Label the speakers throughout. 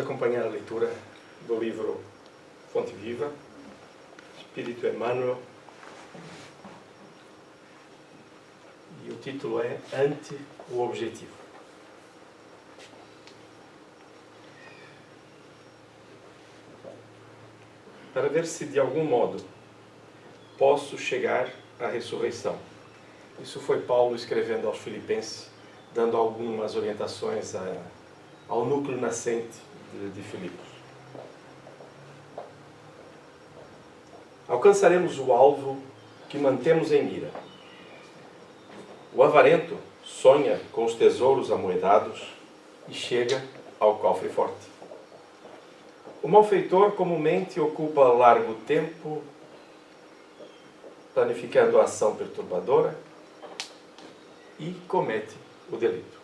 Speaker 1: acompanhar a leitura do livro Fonte Viva, Espírito Emmanuel, e o título é Ante o Objetivo. Para ver se de algum modo posso chegar à ressurreição. Isso foi Paulo escrevendo aos Filipenses, dando algumas orientações ao núcleo nascente de Filipos. Alcançaremos o alvo que mantemos em mira. O avarento sonha com os tesouros amoedados e chega ao cofre forte. O malfeitor comumente ocupa largo tempo planificando a ação perturbadora e comete o delito.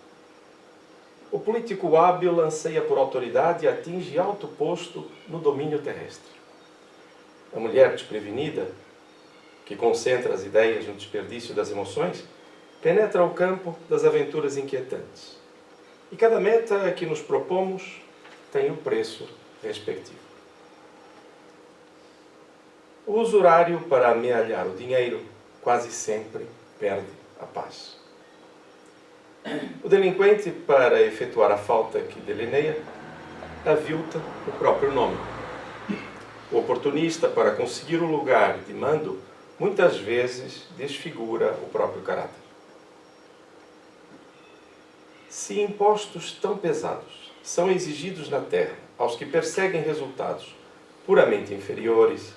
Speaker 1: O político hábil anseia por autoridade e atinge alto posto no domínio terrestre. A mulher desprevenida, que concentra as ideias no desperdício das emoções, penetra o campo das aventuras inquietantes. E cada meta que nos propomos tem o preço respectivo. O usurário, para amealhar o dinheiro, quase sempre perde a paz. O delinquente, para efetuar a falta que delineia, avilta o próprio nome. O oportunista, para conseguir o lugar de mando, muitas vezes desfigura o próprio caráter. Se impostos tão pesados são exigidos na terra aos que perseguem resultados puramente inferiores,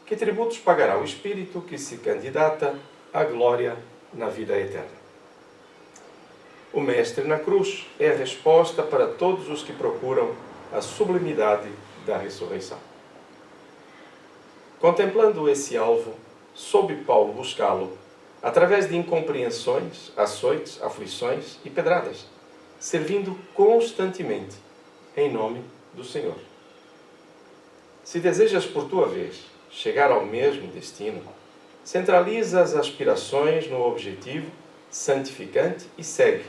Speaker 1: que tributos pagará o espírito que se candidata à glória na vida eterna? O Mestre na cruz é a resposta para todos os que procuram a sublimidade da ressurreição. Contemplando esse alvo, soube Paulo buscá-lo através de incompreensões, açoites, aflições e pedradas, servindo constantemente em nome do Senhor. Se desejas, por tua vez, chegar ao mesmo destino, centraliza as aspirações no objetivo santificante e segue,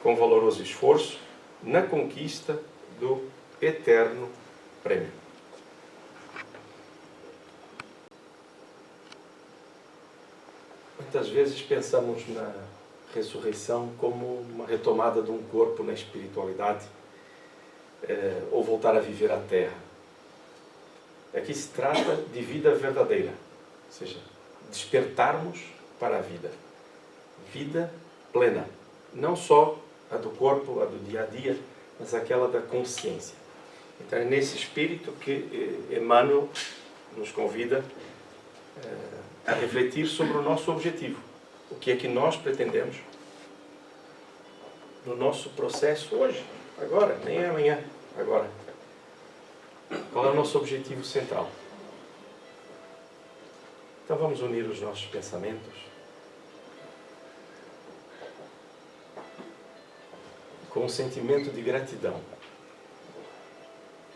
Speaker 1: com valoroso esforço, na conquista do eterno prêmio. Muitas vezes pensamos na ressurreição como uma retomada de um corpo na espiritualidade, ou voltar a viver a terra. Aqui se trata de vida verdadeira, ou seja, despertarmos para a vida. Vida plena. Não só a do corpo, a do dia a dia, mas aquela da consciência. Então é nesse espírito que Emmanuel nos convida a refletir sobre o nosso objetivo. O que é que nós pretendemos no nosso processo hoje, agora, nem é amanhã, agora. Qual é o nosso objetivo central? Então vamos unir os nossos pensamentos com um sentimento de gratidão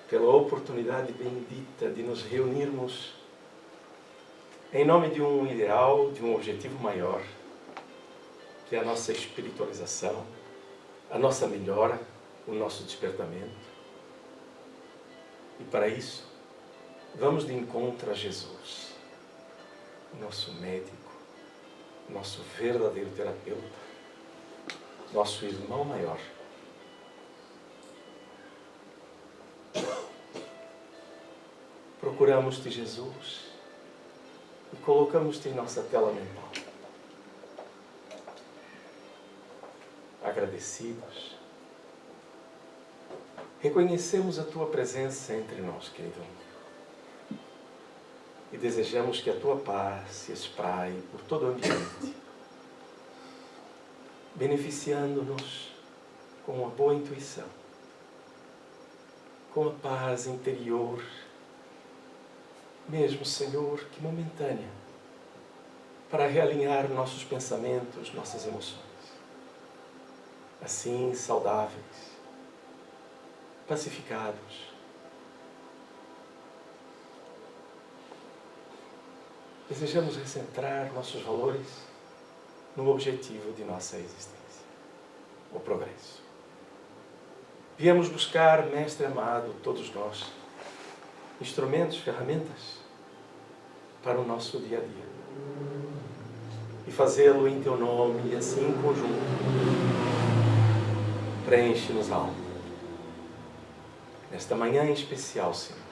Speaker 1: pela oportunidade bendita de nos reunirmos em nome de um ideal, de um objetivo maior, que é a nossa espiritualização, a nossa melhora, o nosso despertamento. E para isso, vamos de encontro a Jesus, nosso médico, nosso verdadeiro terapeuta, nosso irmão maior. Procuramos-te, Jesus, e colocamos-te em nossa tela mental. Agradecidos, reconhecemos a tua presença entre nós, querido amigo, e desejamos que a tua paz se espraie por todo o ambiente, beneficiando-nos com uma boa intuição, com a paz interior, mesmo, Senhor, que momentânea, para realinhar nossos pensamentos, nossas emoções. Assim, saudáveis, pacificados. Desejamos recentrar nossos valores no objetivo de nossa existência, o progresso. Viemos buscar, Mestre amado, todos nós, instrumentos, ferramentas para o nosso dia a dia. E fazê-lo em Teu nome, e assim em conjunto, preenche-nos a alma. Nesta manhã em especial, Senhor,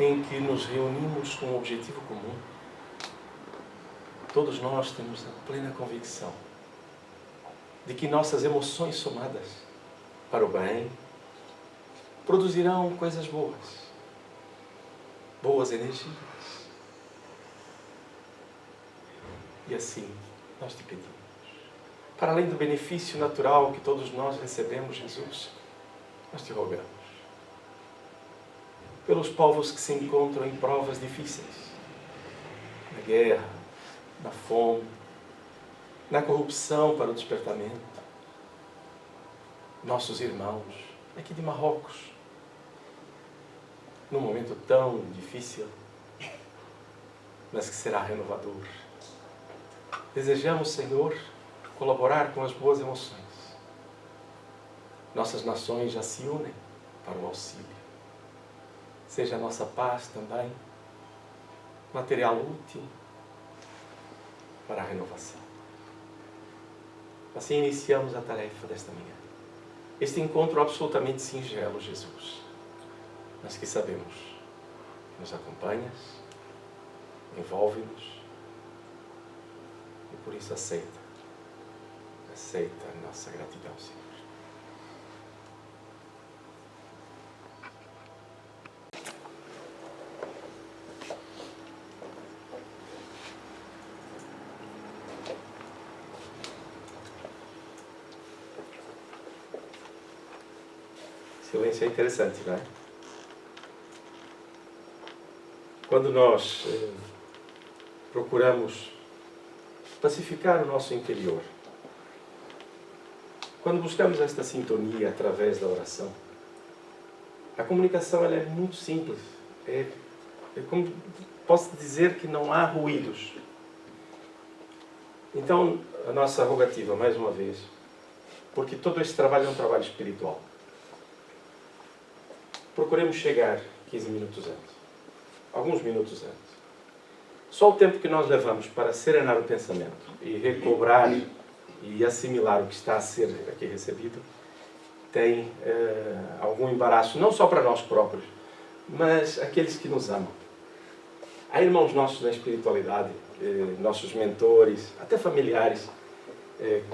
Speaker 1: em que nos reunimos com um objetivo comum, todos nós temos a plena convicção de que nossas emoções somadas para o bem produzirão coisas boas, boas energias. E assim, nós te pedimos, para além do benefício natural que todos nós recebemos, Jesus, nós te rogamos pelos povos que se encontram em provas difíceis, na guerra, na fome, na corrupção para o despertamento. Nossos irmãos aqui de Marrocos, num momento tão difícil, mas que será renovador. Desejamos, Senhor, colaborar com as boas emoções. Nossas nações já se unem para o auxílio. Seja a nossa paz também material útil para a renovação. Assim iniciamos a tarefa desta manhã. Este encontro absolutamente singelo, Jesus, mas que sabemos que nos acompanhas, envolve-nos e por isso aceita a nossa gratidão, Senhor. Silêncio é interessante, não é? Quando nós procuramos pacificar o nosso interior, quando buscamos esta sintonia através da oração, a comunicação ela é muito simples. É como posso dizer que não há ruídos. Então, a nossa rogativa, mais uma vez, porque todo esse trabalho é um trabalho espiritual. Procuremos chegar 15 minutos antes, alguns minutos antes. Só o tempo que nós levamos para serenar o pensamento e recobrar e assimilar o que está a ser aqui recebido tem algum embaraço, não só para nós próprios, mas aqueles que nos amam. Há irmãos nossos na espiritualidade, nossos mentores, até familiares,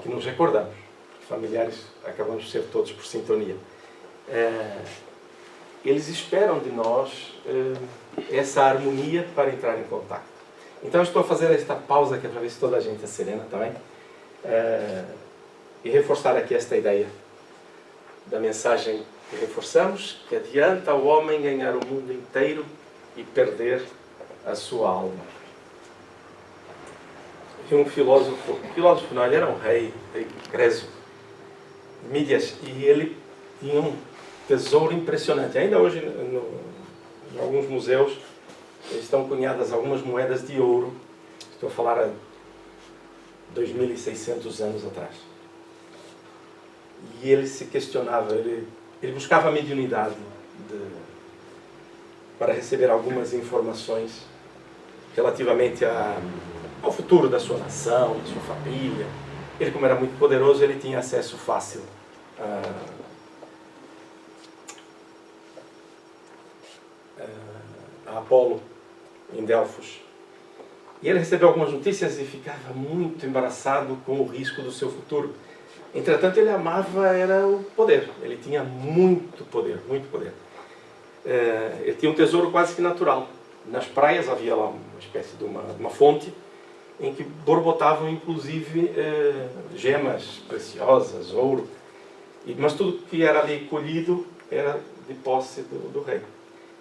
Speaker 1: que nos recordamos. Familiares acabamos de ser todos por sintonia. Eles esperam de nós essa harmonia para entrar em contato. Então eu estou a fazer esta pausa aqui para ver se toda a gente é serena também. E reforçar aqui esta ideia da mensagem que reforçamos, que adianta ao homem ganhar o mundo inteiro e perder a sua alma. E um filósofo não, ele era um rei Creso, Mídias, e ele tinha um tesouro impressionante. Ainda hoje, em alguns museus, estão cunhadas algumas moedas de ouro. Estou a falar há 2.600 anos atrás. E ele se questionava, ele buscava a mediunidade para receber algumas informações relativamente ao futuro da sua nação, da sua família. Ele, como era muito poderoso, ele tinha acesso fácil a Apolo, em Delfos. E ele recebeu algumas notícias e ficava muito embaraçado com o risco do seu futuro. Entretanto, ele amava era o poder. Ele tinha muito poder, muito poder. Ele tinha um tesouro quase que natural. Nas praias havia lá uma espécie de uma fonte em que borbotavam, inclusive, gemas preciosas, ouro. Mas tudo que era ali colhido era de posse do rei.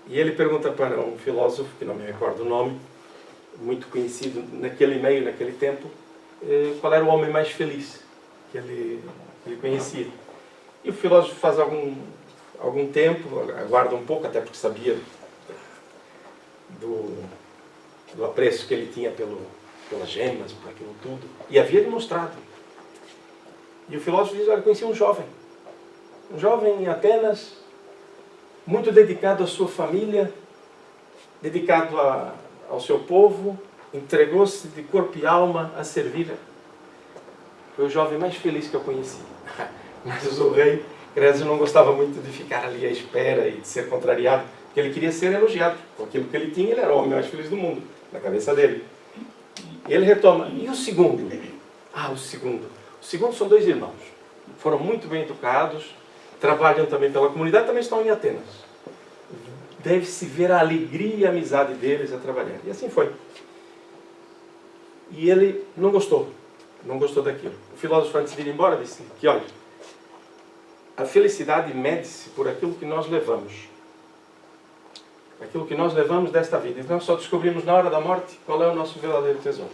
Speaker 1: E ele pergunta para um filósofo, que não me recordo o nome, muito conhecido naquele meio, naquele tempo, qual era o homem mais feliz que ele conhecia. E o filósofo faz algum tempo, aguarda um pouco, até porque sabia do apreço que ele tinha pelas gemas, por aquilo tudo, e havia demonstrado. E o filósofo diz, olha, conheci um jovem Um jovem em Atenas, muito dedicado à sua família, dedicado ao seu povo, entregou-se de corpo e alma a servir. Foi o jovem mais feliz que eu conheci. Mas o rei Crécio não gostava muito de ficar ali à espera e de ser contrariado, porque ele queria ser elogiado. Com aquilo que ele tinha, ele era o homem mais feliz do mundo, na cabeça dele. E ele retoma. E o segundo? O segundo. O segundo são 2 irmãos. Foram muito bem educados, trabalham também pela comunidade, também estão em Atenas. Deve-se ver a alegria e a amizade deles a trabalhar. E assim foi. E ele não gostou daquilo. O filósofo, antes de ir embora, disse que, olha, a felicidade mede-se por aquilo que nós levamos. Aquilo que nós levamos desta vida. E nós só descobrimos na hora da morte qual é o nosso verdadeiro tesouro.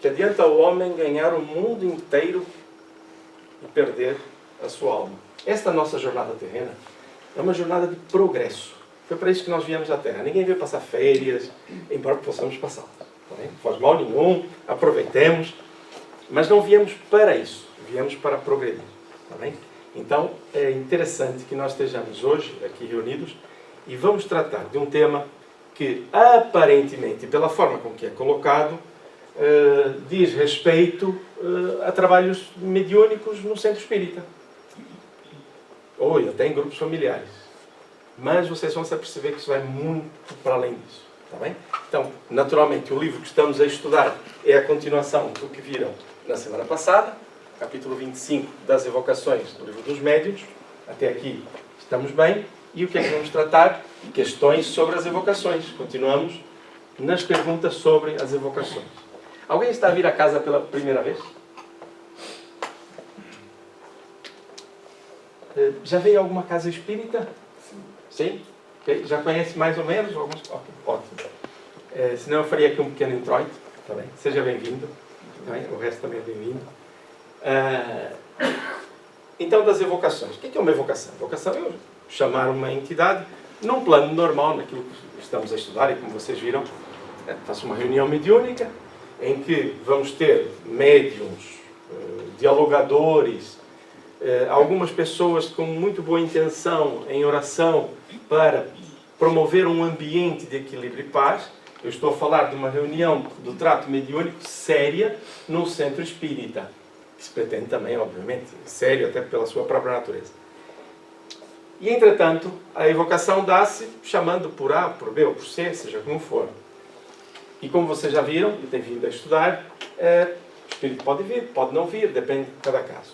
Speaker 1: Que adianta o homem ganhar o mundo inteiro e perder a sua alma. Esta nossa jornada terrena é uma jornada de progresso. Foi para isso que nós viemos à Terra. Ninguém veio passar férias, embora possamos passá-las. Não faz mal nenhum, aproveitemos. Mas não viemos para isso. Viemos para progredir. Está bem? Então, é interessante que nós estejamos hoje aqui reunidos e vamos tratar de um tema que, aparentemente, pela forma com que é colocado, diz respeito a trabalhos mediúnicos no centro espírita. Ou até em grupos familiares. Mas vocês vão se aperceber que isso vai muito para além disso. Está bem? Então, naturalmente, o livro que estamos a estudar é a continuação do que viram na semana passada, capítulo 25 das evocações do livro dos médiuns. Até aqui estamos bem. E o que é que vamos tratar? Questões sobre as evocações. Continuamos nas perguntas sobre as evocações. Alguém está a vir a casa pela primeira vez? Já veio a alguma casa espírita? Sim? Okay. Já conhece mais ou menos? Alguns? Okay. Ótimo. Senão eu faria aqui um pequeno introito. Tá bem? Seja bem-vindo. Tá bem? O resto também é bem-vindo. Então, das evocações. O que é uma evocação? Evocação é chamar uma entidade num plano normal, naquilo que estamos a estudar, e como vocês viram, faço uma reunião mediúnica em que vamos ter médiums, dialogadores, algumas pessoas com muito boa intenção em oração para promover um ambiente de equilíbrio e paz. Eu estou a falar de uma reunião do trato mediúnico séria no centro espírita. Que se pretende também, obviamente, sério até pela sua própria natureza. E, entretanto, a evocação dá-se chamando por A, por B ou por C, seja como for. E como vocês já viram, e têm vindo a estudar, o espírito pode vir, pode não vir, depende de cada caso.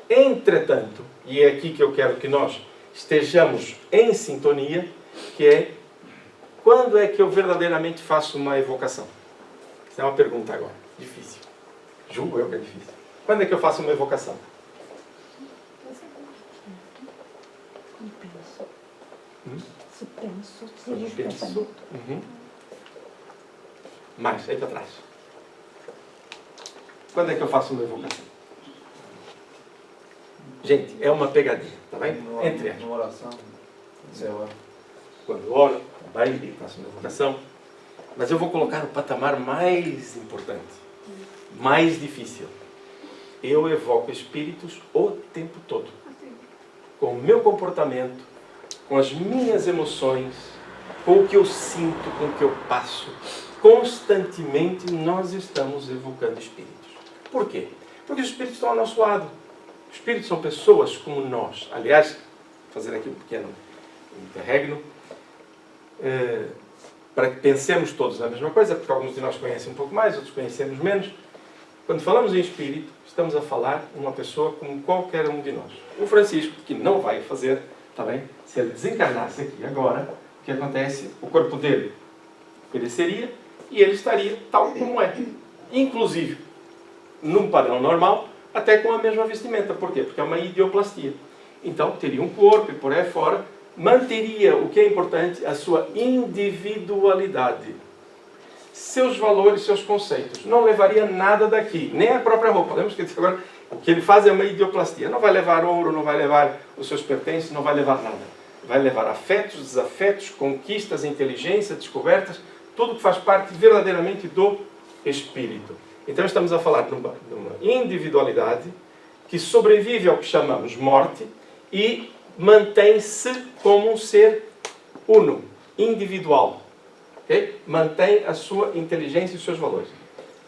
Speaker 1: Entretanto, e é aqui que eu quero que nós estejamos em sintonia, que é, quando é que eu verdadeiramente faço uma evocação? Essa é uma pergunta agora, difícil. Julgo eu que é difícil. Quando é que eu faço uma evocação?
Speaker 2: Se penso.
Speaker 1: Mais, aí para trás. Quando é que eu faço uma evocação? Gente, é uma pegadinha, tá bem? Entre elas.
Speaker 3: Uma oração.
Speaker 1: Quando oro, também, e faço uma evocação. Mas eu vou colocar o patamar mais importante, mais difícil. Eu evoco espíritos o tempo todo. Com o meu comportamento, com as minhas emoções, com o que eu sinto, com o que eu passo. Constantemente nós estamos evocando espíritos. Por quê? Porque os espíritos estão ao nosso lado. Os espíritos são pessoas como nós. Aliás, vou fazer aqui um pequeno interregno, para que pensemos todos na mesma coisa, porque alguns de nós conhecem um pouco mais, outros conhecemos menos. Quando falamos em espírito, estamos a falar de uma pessoa como qualquer um de nós. O Francisco, que não vai fazer, está bem? Se ele desencarnasse aqui agora, o que acontece? O corpo dele pereceria e ele estaria tal como é. Inclusive, num padrão normal, até com a mesma vestimenta. Por quê? Porque é uma idioplastia. Então, teria um corpo e por aí fora, manteria, o que é importante, a sua individualidade. Seus valores, seus conceitos. Não levaria nada daqui, nem a própria roupa. Lembra que agora o que ele faz é uma idioplastia. Não vai levar ouro, não vai levar os seus pertences, não vai levar nada. Vai levar afetos, desafetos, conquistas, inteligência, descobertas, tudo que faz parte verdadeiramente do espírito. Então estamos a falar de uma individualidade que sobrevive ao que chamamos morte e mantém-se como um ser uno, individual. Okay? Mantém a sua inteligência e os seus valores.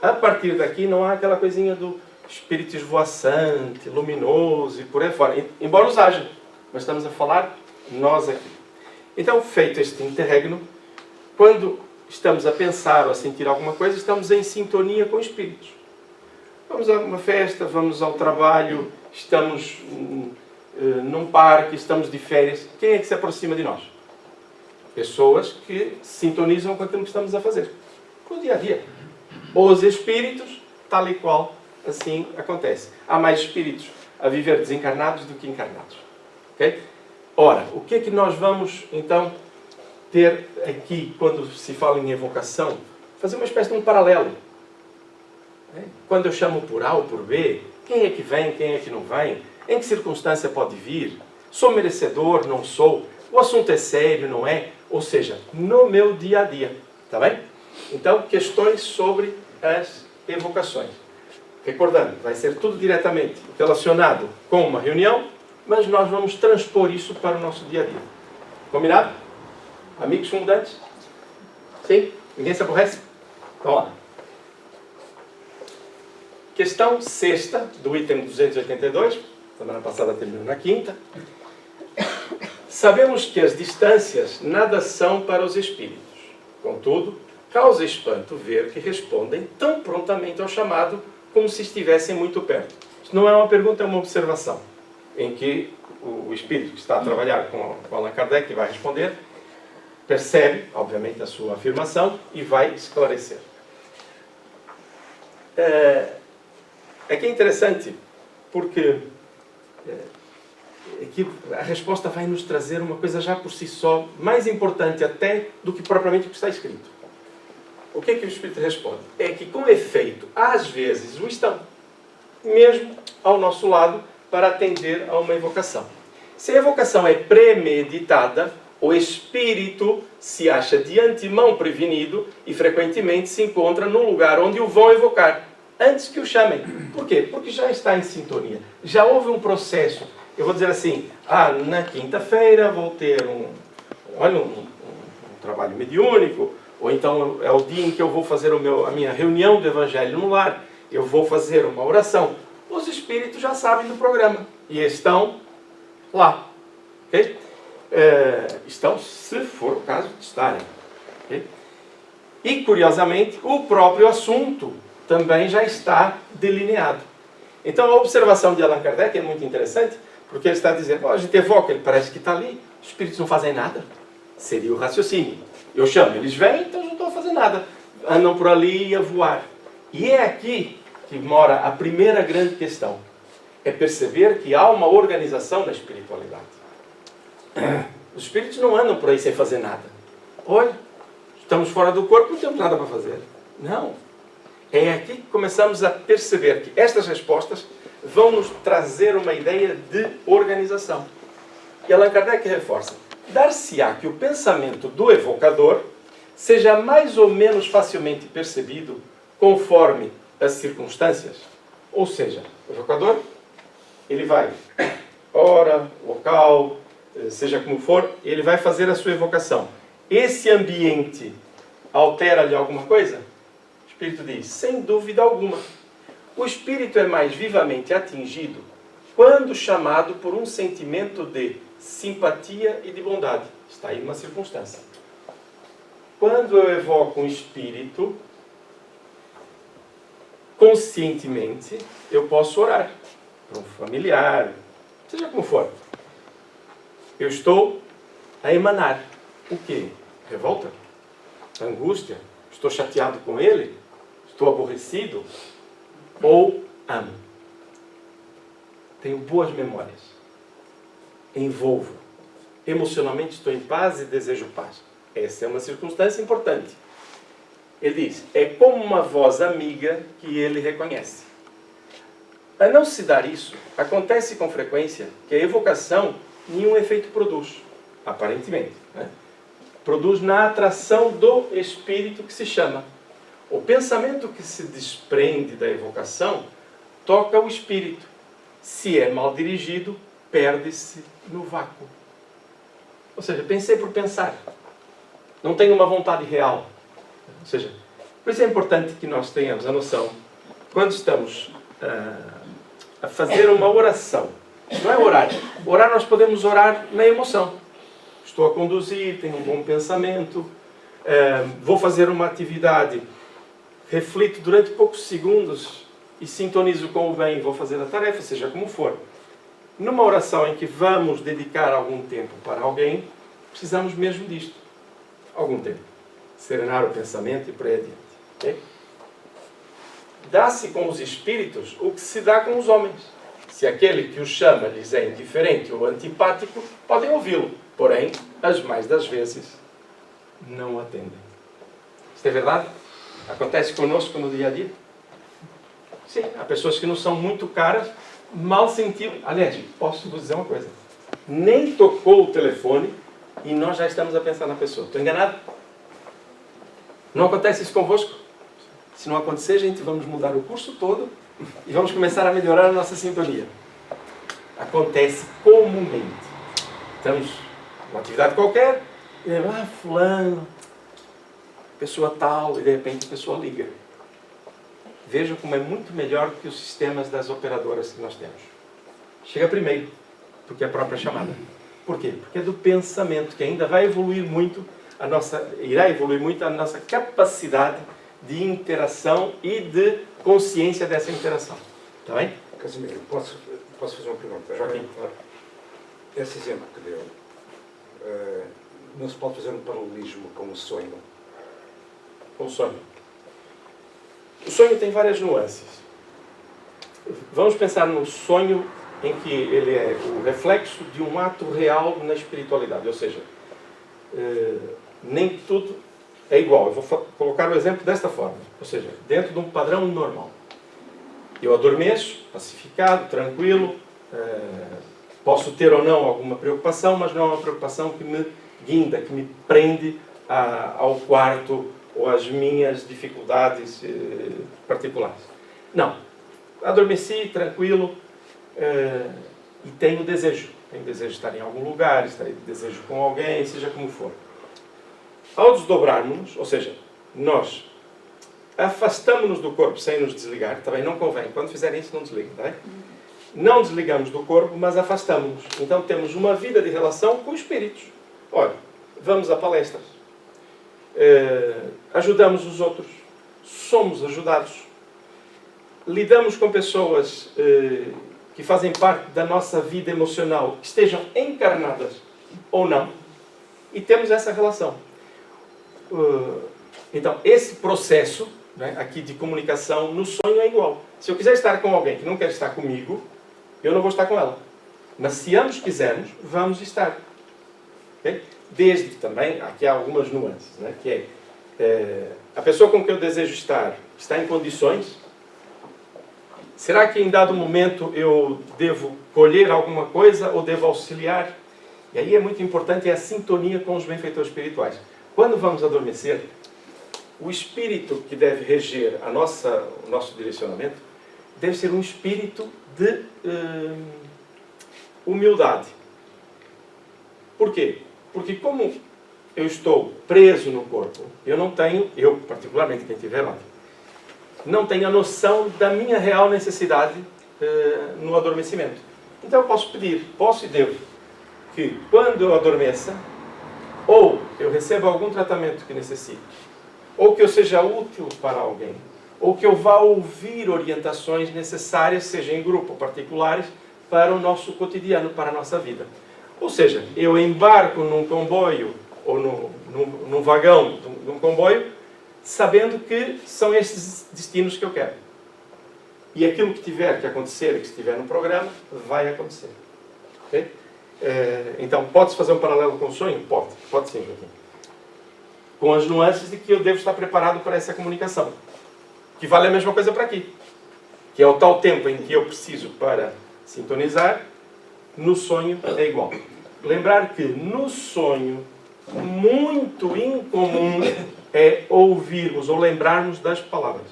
Speaker 1: A partir daqui não há aquela coisinha do espírito esvoaçante, luminoso e por aí fora. Embora os haja, mas estamos a falar nós aqui. Então, feito este interregno, quando estamos a pensar ou a sentir alguma coisa, estamos em sintonia com espíritos. Vamos a uma festa, vamos ao trabalho, estamos num parque, estamos de férias. Quem é que se aproxima de nós? Pessoas que sintonizam com aquilo que estamos a fazer. Com o dia a dia. Os espíritos, tal e qual, assim acontece. Há mais espíritos a viver desencarnados do que encarnados. Okay? Ora, o que é que nós vamos, então, ter aqui, quando se fala em evocação? Fazer uma espécie de um paralelo. Quando eu chamo por A ou por B, quem é que vem, quem é que não vem? Em que circunstância pode vir? Sou merecedor, não sou? O assunto é sério, não é? Ou seja, no meu dia a dia. Está bem? Então, questões sobre as evocações. Recordando, vai ser tudo diretamente relacionado com uma reunião, mas nós vamos transpor isso para o nosso dia a dia. Combinado? Amigos comandantes? Sim? Ninguém se aborrece? Então, lá. Questão sexta, do item 282. Semana passada terminou na quinta. Sabemos que as distâncias nada são para os espíritos. Contudo, causa espanto ver que respondem tão prontamente ao chamado como se estivessem muito perto. Isto não é uma pergunta, é uma observação, em que o espírito que está a trabalhar com Allan Kardec e vai responder, percebe, obviamente, a sua afirmação e vai esclarecer. Aqui é interessante, porque aqui a resposta vai nos trazer uma coisa já por si só, mais importante até do que propriamente o que está escrito. O que é que o Espírito responde? É que, com efeito, às vezes o estão, mesmo ao nosso lado, para atender a uma evocação. Se a evocação é premeditada, o Espírito se acha de antemão prevenido e frequentemente se encontra num lugar onde o vão evocar, antes que o chamem. Por quê? Porque já está em sintonia. Já houve um processo. Eu vou dizer assim, na quinta-feira vou ter um trabalho mediúnico, ou então é o dia em que eu vou fazer a minha reunião do Evangelho no lar, eu vou fazer uma oração. Os espíritos já sabem do programa e estão lá. Okay? Estão, se for o caso de estarem. Okay? E, curiosamente, o próprio assunto também já está delineado. Então, a observação de Allan Kardec é muito interessante, porque ele está dizendo, a gente evoca, ele parece que está ali, os espíritos não fazem nada. Seria o raciocínio. Eu chamo, eles vêm, então não estão a fazer nada. Andam por ali a voar. E é aqui que mora a primeira grande questão. É perceber que há uma organização na espiritualidade. Os espíritos não andam por aí sem fazer nada. Olha, estamos fora do corpo, não temos nada para fazer. Não. É aqui que começamos a perceber que estas respostas vão nos trazer uma ideia de organização. E Allan Kardec reforça. Dar-se-á que o pensamento do evocador seja mais ou menos facilmente percebido conforme as circunstâncias. Ou seja, o evocador, ele vai, hora, local, seja como for, ele vai fazer a sua evocação. Esse ambiente altera-lhe alguma coisa? O Espírito diz, sem dúvida alguma. O Espírito é mais vivamente atingido quando chamado por um sentimento de simpatia e de bondade. Está aí uma circunstância. Quando eu evoco um Espírito, conscientemente, eu posso orar para um familiar, seja como for. Eu estou a emanar o quê? Revolta? Angústia? Estou chateado com ele? Estou aborrecido? Ou amo? Tenho boas memórias. Envolvo. Emocionalmente estou em paz e desejo paz. Essa é uma circunstância importante. Ele diz, é como uma voz amiga que ele reconhece. A não se dar isso, acontece com frequência que a evocação nenhum efeito produz, aparentemente. Produz na atração do espírito que se chama. O pensamento que se desprende da evocação toca o espírito. Se é mal dirigido, perde-se no vácuo. Ou seja, pensei por pensar. Não tenho uma vontade real. Ou seja, por isso é importante que nós tenhamos a noção, quando estamos a fazer uma oração, não é orar. Orar, nós podemos orar na emoção. Estou a conduzir, tenho um bom pensamento, vou fazer uma atividade, reflito durante poucos segundos e sintonizo com o bem, vou fazer a tarefa, seja como for. Numa oração em que vamos dedicar algum tempo para alguém, precisamos mesmo disto. Algum tempo. Serenar o pensamento e por aí adiante. Okay? Dá-se com os espíritos o que se dá com os homens. Se aquele que os chama lhes é indiferente ou antipático, podem ouvi-lo. Porém, as mais das vezes, não atendem. Isto é verdade? Acontece conosco no dia a dia? Sim, há pessoas que não são muito caras, mal sentido. Aliás, posso vos dizer uma coisa. Nem tocou o telefone e nós já estamos a pensar na pessoa. Estou enganado? Não acontece isso convosco? Se não acontecer, gente, vamos mudar o curso todo e vamos começar a melhorar a nossa sintonia. Acontece comumente. Estamos numa atividade qualquer e fulano, pessoa tal, e de repente a pessoa liga. Vejam como é muito melhor que os sistemas das operadoras que nós temos. Chega primeiro, porque é a própria chamada. Por quê? Porque é do pensamento, que ainda vai evoluir muito, irá evoluir muito a nossa capacidade de interação e de consciência dessa interação. Está bem?
Speaker 2: Casimiro, posso fazer uma pergunta?
Speaker 1: Joaquim, claro.
Speaker 2: Esse exemplo que deu, não se pode fazer um paralelismo com o sonho?
Speaker 1: Com o sonho. O sonho tem várias nuances. Vamos pensar no sonho em que ele é o reflexo de um ato real na espiritualidade. Ou seja, nem tudo é igual. Eu vou colocar o exemplo desta forma. Ou seja, dentro de um padrão normal. Eu adormeço, pacificado, tranquilo, posso ter ou não alguma preocupação, mas não é uma preocupação que me guinda, que me prende ao quarto ou às minhas dificuldades particulares. Não. Adormeci, tranquilo, e tenho desejo. Tenho desejo de estar em algum lugar, desejo com alguém, seja como for. Ao desdobrarmos-nos, ou seja, nós afastamos-nos do corpo sem nos desligar, também não convém. Quando fizerem isso, não desliguem, tá bem? Não desligamos do corpo, mas afastamos-nos. Então temos uma vida de relação com espíritos. Olha, vamos a palestras. Ajudamos os outros. Somos ajudados. Lidamos com pessoas que fazem parte da nossa vida emocional, que estejam encarnadas ou não, e temos essa relação. Então, esse processo, né, aqui de comunicação no sonho é igual. Se eu quiser estar com alguém que não quer estar comigo, eu não vou estar com ela. Mas se ambos quisermos, vamos estar. Okay? Desde que também, aqui há algumas nuances, né, que a pessoa com quem eu desejo estar está em condições. Será que em dado momento eu devo colher alguma coisa ou devo auxiliar? E aí é muito importante a sintonia com os benfeitores espirituais. Quando vamos adormecer, o espírito que deve reger o nosso direcionamento deve ser um espírito de humildade. Por quê? Porque como eu estou preso no corpo, eu particularmente, quem tiver lá, não tenho a noção da minha real necessidade no adormecimento. Então eu posso e devo, que quando eu adormeça, ou eu receba algum tratamento que necessite, ou que eu seja útil para alguém, ou que eu vá ouvir orientações necessárias, seja em grupo ou particulares, para o nosso cotidiano, para a nossa vida. Ou seja, eu embarco num comboio, ou num vagão de um comboio, sabendo que são esses destinos que eu quero. E aquilo que tiver que acontecer, que estiver no programa, vai acontecer. Okay? Então, pode-se fazer um paralelo com o sonho? Pode sim, Joaquim. Com as nuances de que eu devo estar preparado para essa comunicação. Que vale a mesma coisa para aqui. Que é o tal tempo em que eu preciso para sintonizar, no sonho é igual. Lembrar que no sonho, muito incomum é ouvirmos ou lembrarmos das palavras.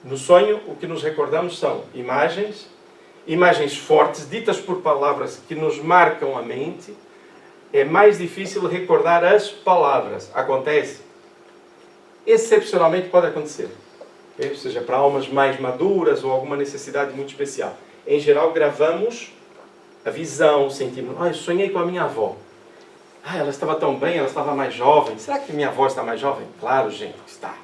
Speaker 1: No sonho, o que nos recordamos são imagens fortes, ditas por palavras que nos marcam a mente. É mais difícil recordar as palavras. Acontece? Excepcionalmente pode acontecer. Okay? Ou seja, para almas mais maduras ou alguma necessidade muito especial. Em geral, gravamos a visão, sentimos, eu sonhei com a minha avó. Ela estava tão bem, ela estava mais jovem. Será que minha avó está mais jovem? Claro, gente, está.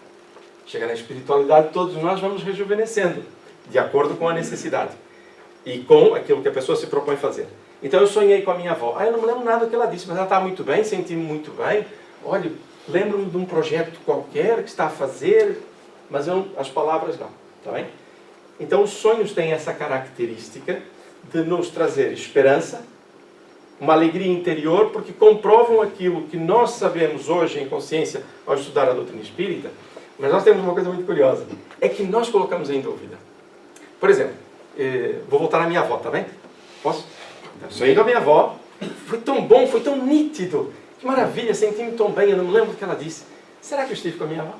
Speaker 1: Chega na espiritualidade, todos nós vamos rejuvenescendo, de acordo com a necessidade. E com aquilo que a pessoa se propõe fazer. Então eu sonhei com a minha avó. Eu não me lembro nada do que ela disse, mas ela está muito bem, senti-me muito bem. Olha, lembro-me de um projeto qualquer que está a fazer, mas as palavras não. Está bem? Então os sonhos têm essa característica de nos trazer esperança, uma alegria interior, porque comprovam aquilo que nós sabemos hoje em consciência ao estudar a doutrina espírita. Mas nós temos uma coisa muito curiosa, é que nós colocamos em dúvida. Por exemplo, vou voltar à minha avó, tá bem? Posso? Sonhei com a minha avó, foi tão bom, foi tão nítido, que maravilha, senti-me tão bem, eu não me lembro do que ela disse. Será que eu estive com a minha avó?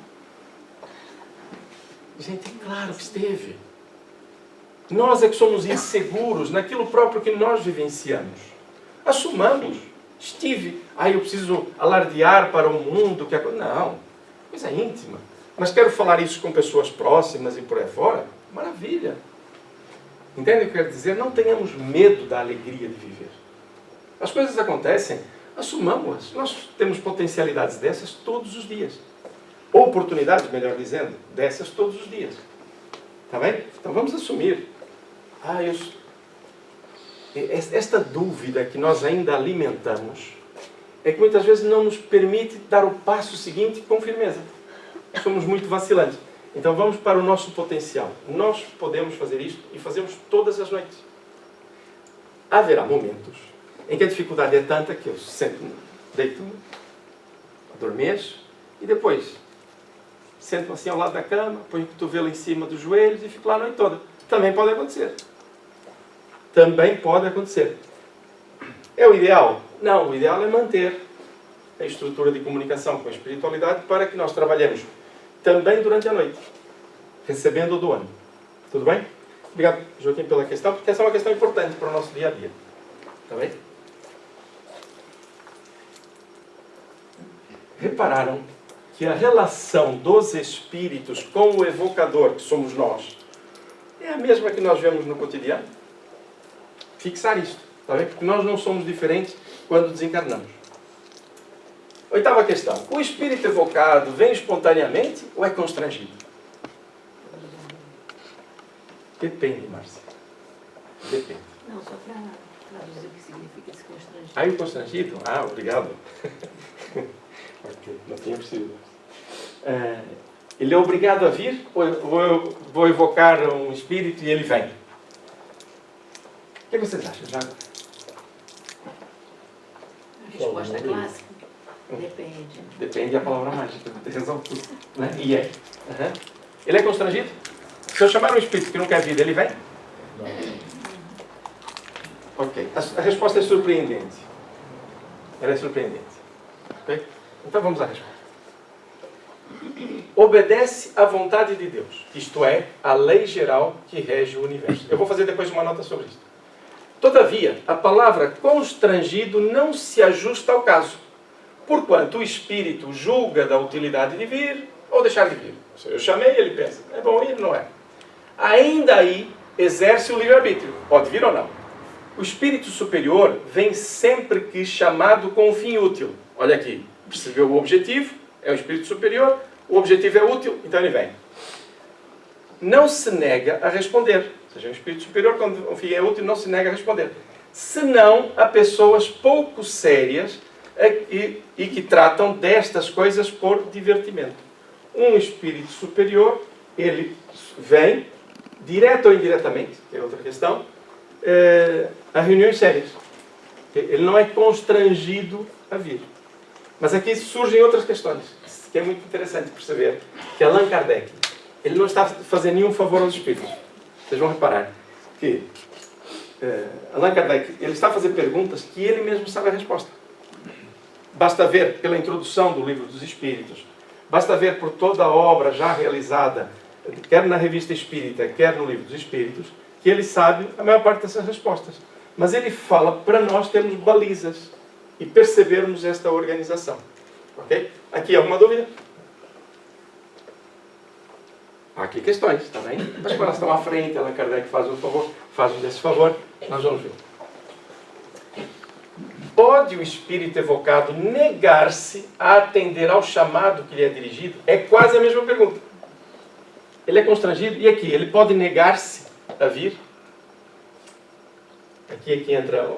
Speaker 1: Gente, é claro que esteve. Nós é que somos inseguros naquilo próprio que nós vivenciamos. Assumamos. Estive. Eu preciso alardear para o mundo. Não. Coisa íntima. Mas quero falar isso com pessoas próximas e por aí fora. Maravilha. Entende o que eu quero dizer? Não tenhamos medo da alegria de viver. As coisas acontecem. Assumamos-as. Nós temos potencialidades dessas todos os dias. Oportunidades, melhor dizendo, dessas todos os dias. Está bem? Então vamos assumir. Esta dúvida que nós ainda alimentamos é que muitas vezes não nos permite dar o passo seguinte com firmeza. Somos muito vacilantes. Então vamos para o nosso potencial. Nós podemos fazer isto e fazemos todas as noites. Haverá momentos em que a dificuldade é tanta que eu sento-me, deito-me, adormeço e depois sento-me assim ao lado da cama, ponho o cotovelo em cima dos joelhos e fico lá a noite toda. Também pode acontecer. Também pode acontecer. É o ideal? Não, o ideal é manter a estrutura de comunicação com a espiritualidade para que nós trabalhemos também durante a noite, recebendo o do ano. Tudo bem? Obrigado, Joaquim, pela questão, porque essa é uma questão importante para o nosso dia a dia. Está bem? Repararam que a relação dos espíritos com o evocador, que somos nós, é a mesma que nós vemos no cotidiano? Fixar isto, está bem? Porque nós não somos diferentes quando desencarnamos. Oitava questão. O espírito evocado vem espontaneamente ou é constrangido? Depende, Márcia. Depende.
Speaker 3: Não, só para traduzir o que significa esse constrangido.
Speaker 1: O constrangido? Obrigado. Ok, não tinha percebido. Ele é obrigado a vir ou eu vou evocar um espírito e ele vem? O que vocês acham, já?
Speaker 3: A resposta clássica? Depende.
Speaker 1: Depende, é a palavra mágica. Resolve tudo. Né? E é. Ele é constrangido? Se eu chamar um espírito que não quer vir, ele vem? Não. Ok. A resposta é surpreendente. Ela é surpreendente. Ok? Então vamos à resposta. Obedece à vontade de Deus. Isto é, a lei geral que rege o universo. Eu vou fazer depois uma nota sobre isso. Todavia, a palavra constrangido não se ajusta ao caso, porquanto o espírito julga da utilidade de vir ou deixar de vir. Se eu chamei, ele pensa, é bom ir, não é? Ainda aí, exerce o livre-arbítrio, pode vir ou não. O espírito superior vem sempre que chamado com um fim útil. Olha aqui, percebeu o objetivo, é o espírito superior, o objetivo é útil, então ele vem. Não se nega a responder. Ou seja, o espírito superior, quando o fim é útil, não se nega a responder. Senão a pessoas pouco sérias e que tratam destas coisas por divertimento. Um espírito superior, ele vem, direto ou indiretamente, que é outra questão, a reuniões sérias. Ele não é constrangido a vir. Mas aqui surgem outras questões, que é muito interessante perceber que Allan Kardec, ele não está a fazer nenhum favor aos espíritos. Vocês vão reparar que Allan Kardec, ele está a fazer perguntas que ele mesmo sabe a resposta. Basta ver pela introdução do Livro dos Espíritos, basta ver por toda a obra já realizada quer na Revista Espírita, quer no Livro dos Espíritos, que ele sabe a maior parte dessas respostas. Mas ele fala para nós termos balizas e percebermos esta organização. Ok? Aqui alguma dúvida? Há aqui questões, está bem? Mas quando elas estão à frente, Allan Kardec faz um favor, faz-nos esse favor, nós vamos ver. Pode o espírito evocado negar-se a atender ao chamado que lhe é dirigido? É quase a mesma pergunta. Ele é constrangido, e aqui? Ele pode negar-se a vir? Aqui entra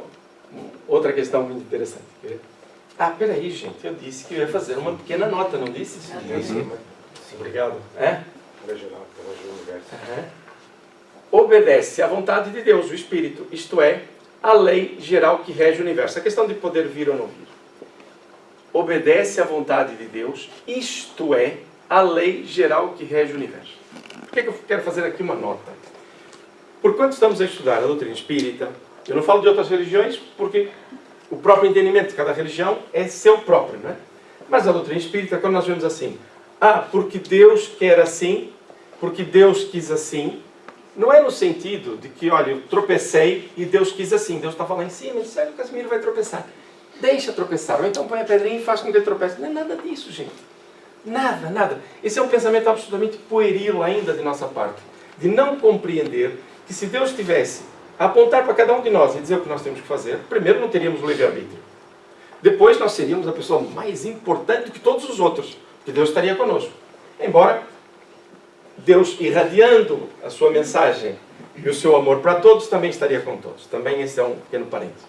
Speaker 1: outra questão muito interessante. Ah, peraí, gente, eu disse que eu ia fazer uma pequena nota, não disse?
Speaker 2: Sim.
Speaker 1: Obrigado. É?
Speaker 2: Para geral, para o universo.
Speaker 1: Obedece à vontade de Deus, o Espírito, isto é, a lei geral que rege o universo. A questão de poder vir ou não vir. Obedece à vontade de Deus, isto é, a lei geral que rege o universo. Por que eu quero fazer aqui uma nota? Por quando estamos a estudar a doutrina espírita, eu não falo de outras religiões porque o próprio entendimento de cada religião é seu próprio, não é? Mas a doutrina espírita, quando nós vemos assim, porque Deus quer assim, porque Deus quis assim, não é no sentido de que, olha, eu tropecei e Deus quis assim. Deus estava lá em cima e disse, olha, o Casimiro vai tropeçar. Deixa tropeçar. Ou então põe a pedrinha e faz com que ele tropece. Não é nada disso, gente. Nada, nada. Esse é um pensamento absolutamente pueril ainda de nossa parte. De não compreender que se Deus tivesse a apontar para cada um de nós e dizer o que nós temos que fazer, primeiro não teríamos o livre-arbítrio. Depois nós seríamos a pessoa mais importante do que todos os outros. Porque Deus estaria conosco. Embora Deus, irradiando a sua mensagem e o seu amor para todos, também estaria com todos. Também esse é um pequeno parênteses.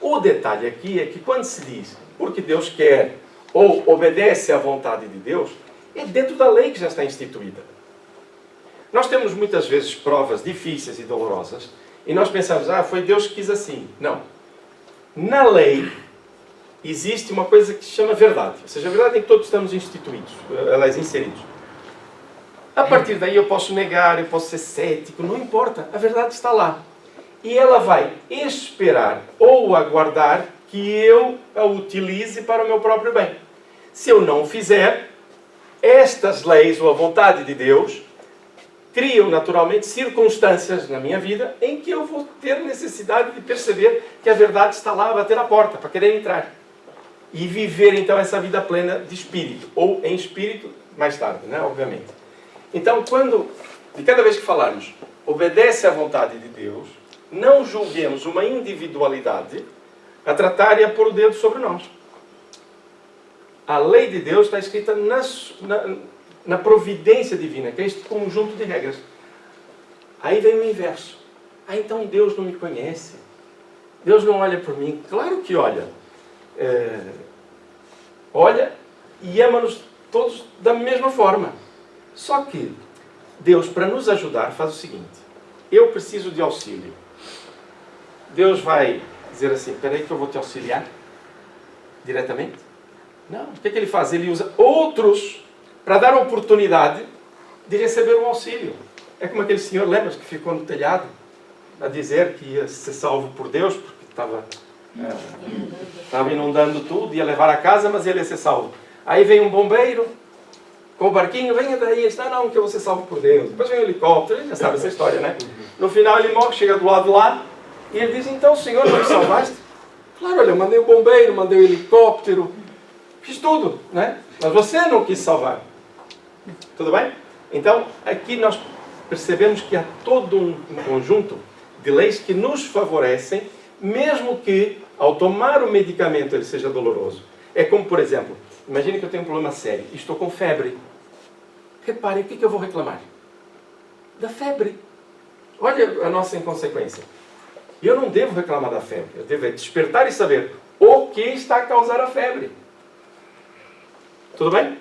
Speaker 1: O detalhe aqui é que quando se diz porque Deus quer ou obedece à vontade de Deus, é dentro da lei que já está instituída. Nós temos muitas vezes provas difíceis e dolorosas e nós pensamos, foi Deus que quis assim. Não. Na lei existe uma coisa que se chama verdade. Ou seja, a verdade é que todos estamos instituídos, aliás, inseridos. A partir daí eu posso negar, eu posso ser cético, não importa. A verdade está lá. E ela vai esperar ou aguardar que eu a utilize para o meu próprio bem. Se eu não fizer, estas leis ou a vontade de Deus criam naturalmente circunstâncias na minha vida em que eu vou ter necessidade de perceber que a verdade está lá a bater a porta, para querer entrar. E viver então essa vida plena de espírito, ou em espírito mais tarde, né? Obviamente. Então, de cada vez que falarmos, obedece à vontade de Deus, não julguemos uma individualidade a tratar e a pôr o dedo sobre nós. A lei de Deus está escrita na providência divina, que é este conjunto de regras. Aí vem o inverso. Então Deus não me conhece. Deus não olha por mim. Claro que olha. Olha e ama-nos todos da mesma forma. Só que Deus, para nos ajudar, faz o seguinte. Eu preciso de auxílio. Deus vai dizer assim, espera aí que eu vou te auxiliar diretamente? Não. O que é que ele faz? Ele usa outros para dar a oportunidade de receber um auxílio. É como aquele senhor, lembra que ficou no telhado a dizer que ia ser salvo por Deus, porque estava inundando tudo, ia levar a casa, mas ele ia ser salvo. Aí vem um bombeiro com o barquinho, venha daí, ele diz, não, que eu vou ser salvo por Deus. Depois vem o helicóptero, ele já sabe essa história, né? No final ele morre, chega do lado de lá, e ele diz, então, Senhor, não me salvaste? Claro, olha, eu mandei o bombeiro, mandei o helicóptero, fiz tudo, né? Mas você não quis salvar. Tudo bem? Então, aqui nós percebemos que há todo um conjunto de leis que nos favorecem, mesmo que, ao tomar o medicamento, ele seja doloroso. É como, por exemplo, imagine que eu tenho um problema sério e estou com febre. Reparem, o que eu vou reclamar? Da febre. Olha a nossa inconsequência. E eu não devo reclamar da febre. Eu devo despertar e saber o que está a causar a febre. Tudo bem?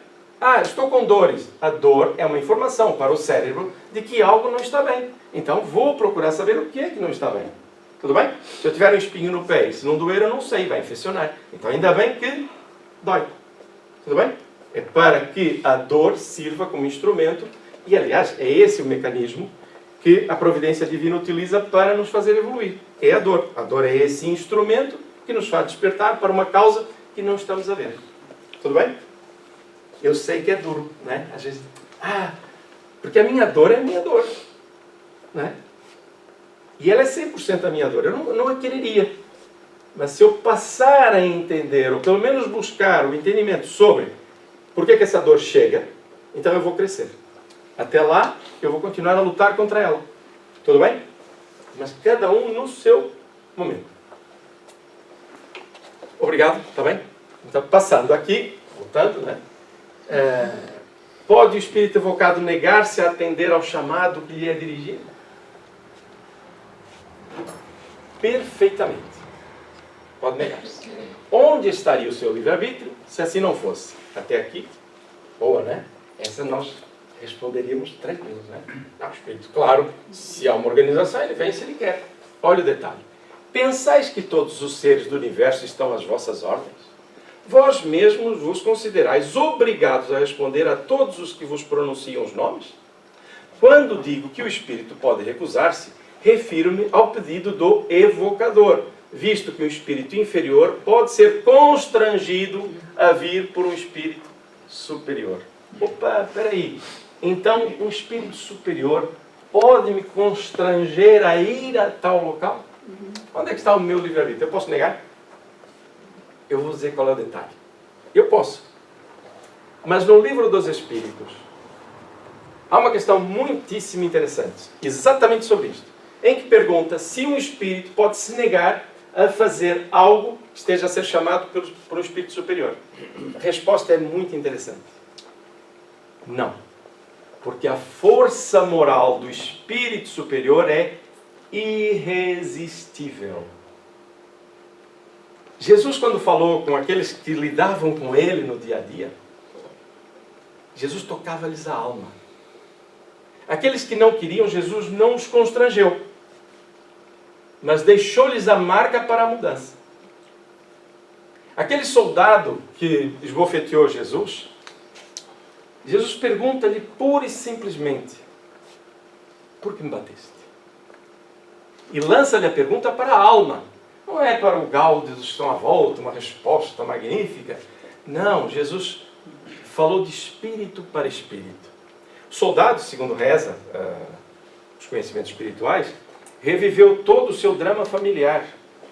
Speaker 1: Estou com dores. A dor é uma informação para o cérebro de que algo não está bem. Então vou procurar saber o que é que não está bem. Tudo bem? Se eu tiver um espinho no pé e se não doer, eu não sei, vai infeccionar. Então ainda bem que dói. Tudo bem? É para que a dor sirva como instrumento. E aliás, é esse o mecanismo que a providência divina utiliza para nos fazer evoluir. É a dor. A dor é esse instrumento que nos faz despertar para uma causa que não estamos a ver. Tudo bem? Eu sei que é duro, né? Às vezes, Porque a minha dor é a minha dor. Né? E ela é 100% a minha dor. Eu não a quereria. Mas se eu passar a entender, ou pelo menos buscar o entendimento sobre por que essa dor chega, então eu vou crescer. Até lá, eu vou continuar a lutar contra ela. Tudo bem? Mas cada um no seu momento. Obrigado, está bem? Então, passando aqui, voltando, né? Pode o espírito evocado negar-se a atender ao chamado que lhe é dirigido? Perfeitamente. Pode negar-se. Onde estaria o seu livre-arbítrio se assim não fosse? Até aqui? Boa, né? Essa nós responderíamos tranquilos, né? O espírito, claro, se há uma organização, ele vem se ele quer. Olha o detalhe. Pensais que todos os seres do universo estão às vossas ordens? Vós mesmos vos considerais obrigados a responder a todos os que vos pronunciam os nomes? Quando digo que o espírito pode recusar-se, refiro-me ao pedido do evocador, visto que um espírito inferior pode ser constrangido a vir por um espírito superior. Opa, espera aí. Então, um espírito superior pode me constranger a ir a tal local? Onde é que está o meu livre-arbítrio? Eu posso negar? Eu vou dizer qual é o detalhe. Eu posso. Mas no livro dos Espíritos, há uma questão muitíssimo interessante, exatamente sobre isto, em que pergunta se um espírito pode se negar a fazer algo que esteja a ser chamado por um espírito superior. A resposta é muito interessante. Não. Porque a força moral do espírito superior é irresistível. Jesus, quando falou com aqueles que lidavam com ele no dia a dia, Jesus tocava-lhes a alma. Aqueles que não queriam, Jesus não os constrangeu, mas deixou-lhes a marca para a mudança. Aquele soldado que esbofeteou Jesus, Jesus pergunta-lhe pura e simplesmente: por que me bateste? E lança-lhe a pergunta para a alma. Não é para o gáudio dos que estão à volta, uma resposta magnífica. Não, Jesus falou de espírito para espírito. O soldado, segundo reza os conhecimentos espirituais, reviveu todo o seu drama familiar.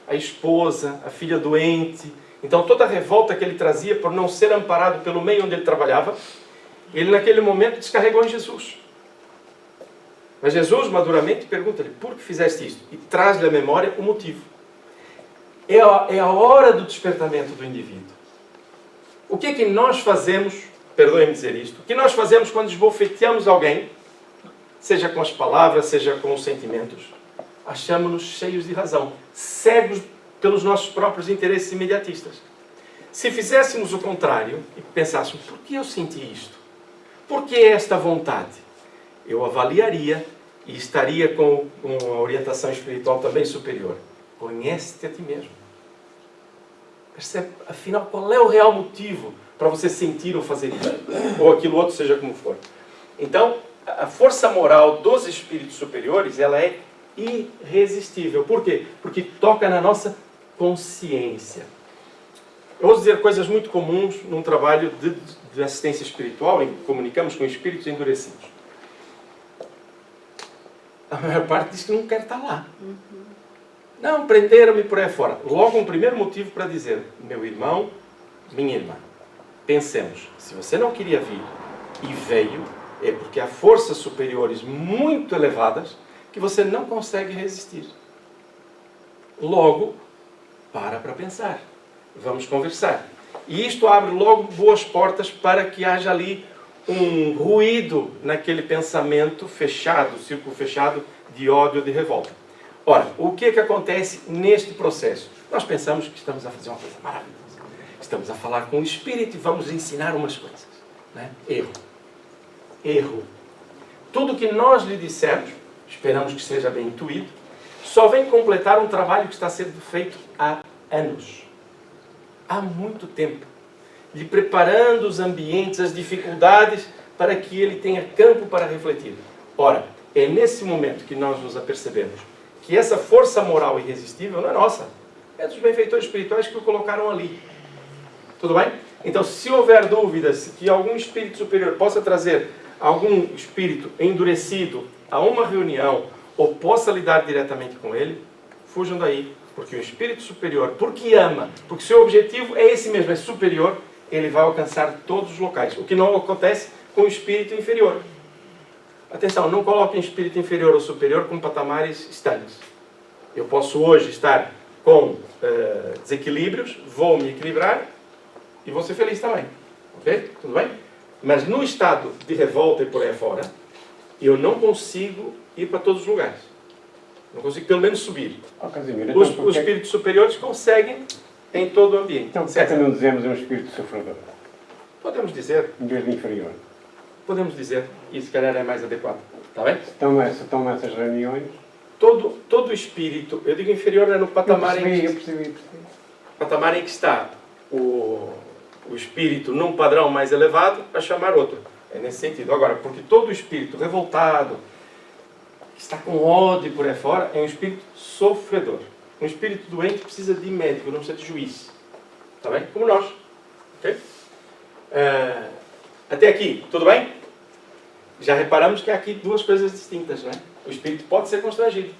Speaker 1: A esposa, a filha doente. Então toda a revolta que ele trazia por não ser amparado pelo meio onde ele trabalhava, ele naquele momento descarregou em Jesus. Mas Jesus, maduramente, pergunta-lhe: por que fizeste isto? E traz-lhe à memória o motivo. É a hora do despertamento do indivíduo. O que é que nós fazemos, perdoem-me dizer isto, o que nós fazemos quando esbofeteamos alguém, seja com as palavras, seja com os sentimentos? Achamos-nos cheios de razão, cegos pelos nossos próprios interesses imediatistas. Se fizéssemos o contrário e pensássemos: por que eu senti isto? Por que esta vontade? Eu avaliaria e estaria com uma orientação espiritual também superior. Conhece-te a ti mesmo. Percebe, afinal, qual é o real motivo para você sentir ou fazer isso? Ou aquilo outro, seja como for. Então, a força moral dos espíritos superiores, ela é irresistível. Por quê? Porque toca na nossa consciência. Eu vou dizer coisas muito comuns num trabalho de assistência espiritual, em que comunicamos com espíritos endurecidos. A maior parte diz que não quer estar lá. Não, prenderam-me por aí fora. Logo um primeiro motivo para dizer: meu irmão, minha irmã, pensemos, se você não queria vir e veio, é porque há forças superiores muito elevadas que você não consegue resistir. Logo, para pensar. Vamos conversar. E isto abre logo boas portas para que haja ali um ruído naquele pensamento fechado, círculo fechado de ódio ou de revolta. Ora, o que é que acontece neste processo? Nós pensamos que estamos a fazer uma coisa maravilhosa. Estamos a falar com o Espírito e vamos ensinar umas coisas. Né? Erro. Erro. Tudo o que nós lhe dissermos, esperamos que seja bem intuído, só vem completar um trabalho que está sendo feito há anos. Há muito tempo. Lhe preparando os ambientes, as dificuldades, para que ele tenha campo para refletir. Ora, é nesse momento que nós nos apercebemos que essa força moral irresistível não é nossa. É dos benfeitores espirituais que o colocaram ali. Tudo bem? Então, se houver dúvidas que algum espírito superior possa trazer algum espírito endurecido a uma reunião ou possa lidar diretamente com ele, fujam daí. Porque o espírito superior, porque ama, porque seu objetivo é esse mesmo, é superior, ele vai alcançar todos os locais. O que não acontece com o espírito inferior. Atenção, não coloquem espírito inferior ou superior com patamares estanques. Eu posso hoje estar com desequilíbrios, vou me equilibrar e vou ser feliz também. Ok? Tudo bem? Mas no estado de revolta e por aí fora, eu não consigo ir para todos os lugares. Não consigo pelo menos subir.
Speaker 2: Casimiro,
Speaker 1: Os espíritos superiores conseguem em todo o ambiente.
Speaker 2: Então, por que não dizemos um espírito sofredor?
Speaker 1: Podemos dizer.
Speaker 2: Em vez de inferior.
Speaker 1: Podemos dizer. E se calhar é mais adequado. Está bem?
Speaker 2: Estão essas reuniões.
Speaker 1: Todo espírito, eu digo inferior, é no patamar,
Speaker 2: Eu percebi.
Speaker 1: patamar em que está o espírito num padrão mais elevado a chamar outro. É nesse sentido. Agora, porque todo espírito revoltado, que está com ódio por aí fora, é um espírito sofredor. Um espírito doente precisa de médico, não precisa de juiz. Está bem? Como nós. Ok? Até aqui, tudo bem? Já reparamos que há aqui duas coisas distintas, não é? O espírito pode ser constrangido.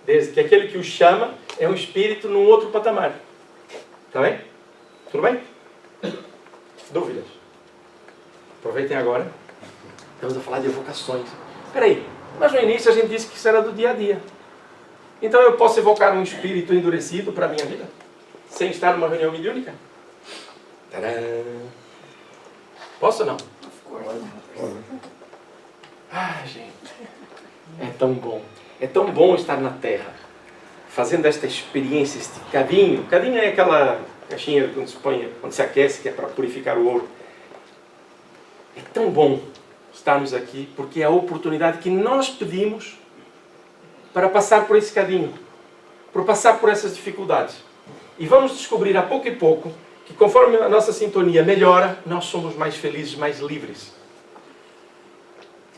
Speaker 1: Desde que aquele que o chama é um espírito num outro patamar. Está bem? Tudo bem? Dúvidas? Aproveitem agora. Estamos a falar de evocações. Espera aí. Mas no início a gente disse que isso era do dia a dia. Então eu posso evocar um espírito endurecido para a minha vida? Sem estar numa reunião mediúnica? Tadã! Posso ou não? Ah, gente. É tão bom. É tão bom estar na Terra. Fazendo esta experiência, este cadinho. Cadinho é aquela caixinha onde se põe, onde se aquece, que é para purificar o ouro. É tão bom estarmos aqui, porque é a oportunidade que nós pedimos para passar por esse cadinho, por passar por essas dificuldades. E vamos descobrir a pouco e pouco que conforme a nossa sintonia melhora, nós somos mais felizes, mais livres.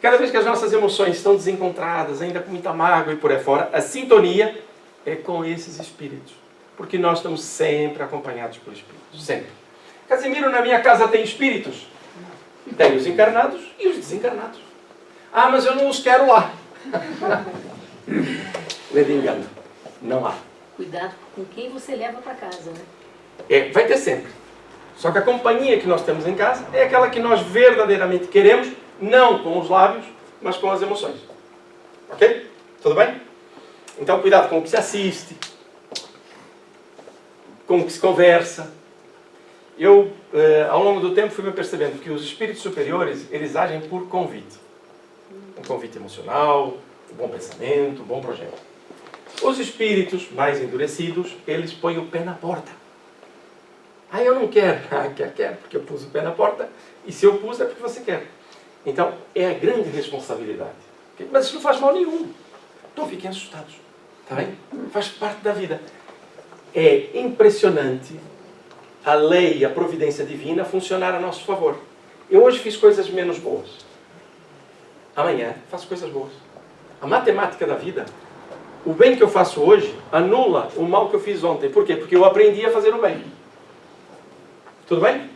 Speaker 1: Cada vez que as nossas emoções estão desencontradas, ainda com muita mágoa e por aí fora, a sintonia é com esses espíritos. Porque nós estamos sempre acompanhados por espíritos. Sempre. Casimiro, na minha casa tem espíritos? Tem os encarnados e os desencarnados. Ah, mas eu não os quero lá. Leve engano. Não há.
Speaker 3: Cuidado com quem você leva para casa, né?
Speaker 1: Vai ter sempre. Só que a companhia que nós temos em casa é aquela que nós verdadeiramente queremos, não com os lábios, mas com as emoções. Ok? Tudo bem? Então cuidado com o que se assiste, com o que se conversa. Eu, ao longo do tempo, fui me percebendo que os espíritos superiores, eles agem por convite. Um convite emocional, um bom pensamento, um bom projeto. Os espíritos mais endurecidos, eles põem o pé na porta. Ah, eu não quero. Ah, quer, porque eu pus o pé na porta. E se eu pus, é porque você quer. Então, é a grande responsabilidade. Mas isso não faz mal nenhum. Não fiquem assustados. Está bem? Faz parte da vida. É impressionante a lei e a providência divina funcionar a nosso favor. Eu hoje fiz coisas menos boas. Amanhã faço coisas boas. A matemática da vida, o bem que eu faço hoje anula o mal que eu fiz ontem. Por quê? Porque eu aprendi a fazer o bem. Tudo bem?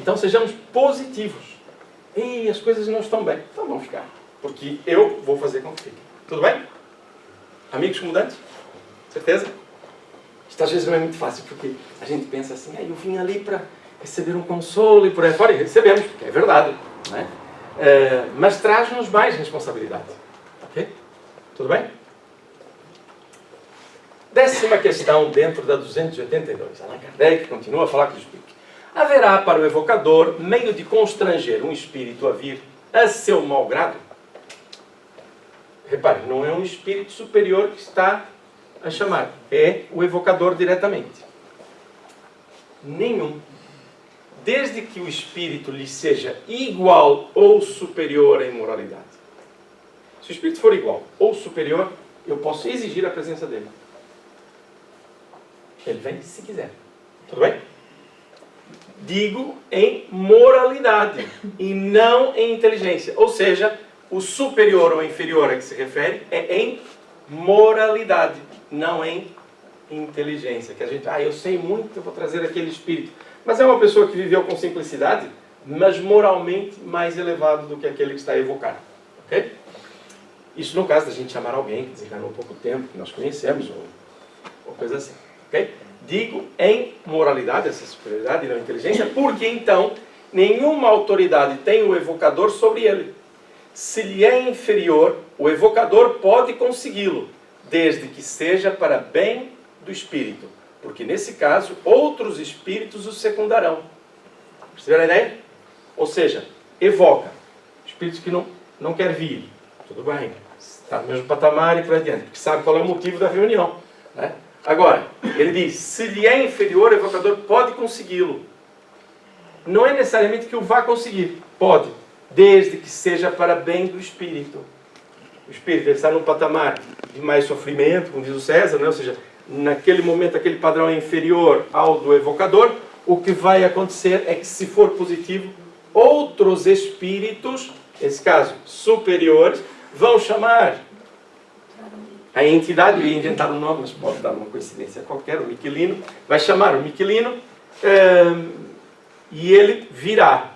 Speaker 1: Então sejamos positivos. E as coisas não estão bem. Então vão ficar. Porque eu vou fazer com que fiquem. Tudo bem? Amigos comudantes? Certeza? Isto às vezes não é muito fácil, porque a gente pensa assim, eu vim ali para receber um consolo e por aí fora, e recebemos, porque é verdade. Não é? Mas traz-nos mais responsabilidade. Ok? Tudo bem? 10ª questão dentro da 282. Allan Kardec continua a falar com os espíritos. Haverá para o evocador meio de constranger um espírito a vir a seu mau grado? Repare, não é um espírito superior que está a chamar. É o evocador diretamente. Nenhum. Desde que o espírito lhe seja igual ou superior em moralidade. Se o espírito for igual ou superior, eu posso exigir a presença dele. Ele vem se quiser. Tudo bem? Digo em moralidade e não em inteligência. Ou seja, o superior ou inferior a que se refere é em moralidade, não em inteligência. Que a gente, eu sei muito, eu vou trazer aquele espírito. Mas é uma pessoa que viveu com simplicidade, mas moralmente mais elevado do que aquele que está a evocar. Ok? Isso no caso da gente chamar alguém que desencarnou há pouco tempo, que nós conhecemos, ou coisa assim. Ok? Digo em moralidade, essa superioridade e não inteligência, porque então nenhuma autoridade tem o evocador sobre ele. Se lhe é inferior, o evocador pode consegui-lo, desde que seja para bem do espírito, porque nesse caso outros espíritos o secundarão. Perceberam a ideia? Ou seja, evoca. Espíritos que não quer vir, tudo bem, está no mesmo patamar e por adiante, porque sabe qual é o motivo da reunião, né? Agora, ele diz, se lhe é inferior, o evocador pode consegui-lo. Não é necessariamente que o vá conseguir, pode, desde que seja para bem do espírito. O espírito está num patamar de mais sofrimento, como diz o César, né? Ou seja, naquele momento aquele padrão é inferior ao do evocador. O que vai acontecer é que, se for positivo, outros espíritos, nesse caso superiores, vão chamar a entidade, eu ia inventar um nome, mas pode dar uma coincidência qualquer, o Miquelino, vai chamar o Miquelino e ele virá.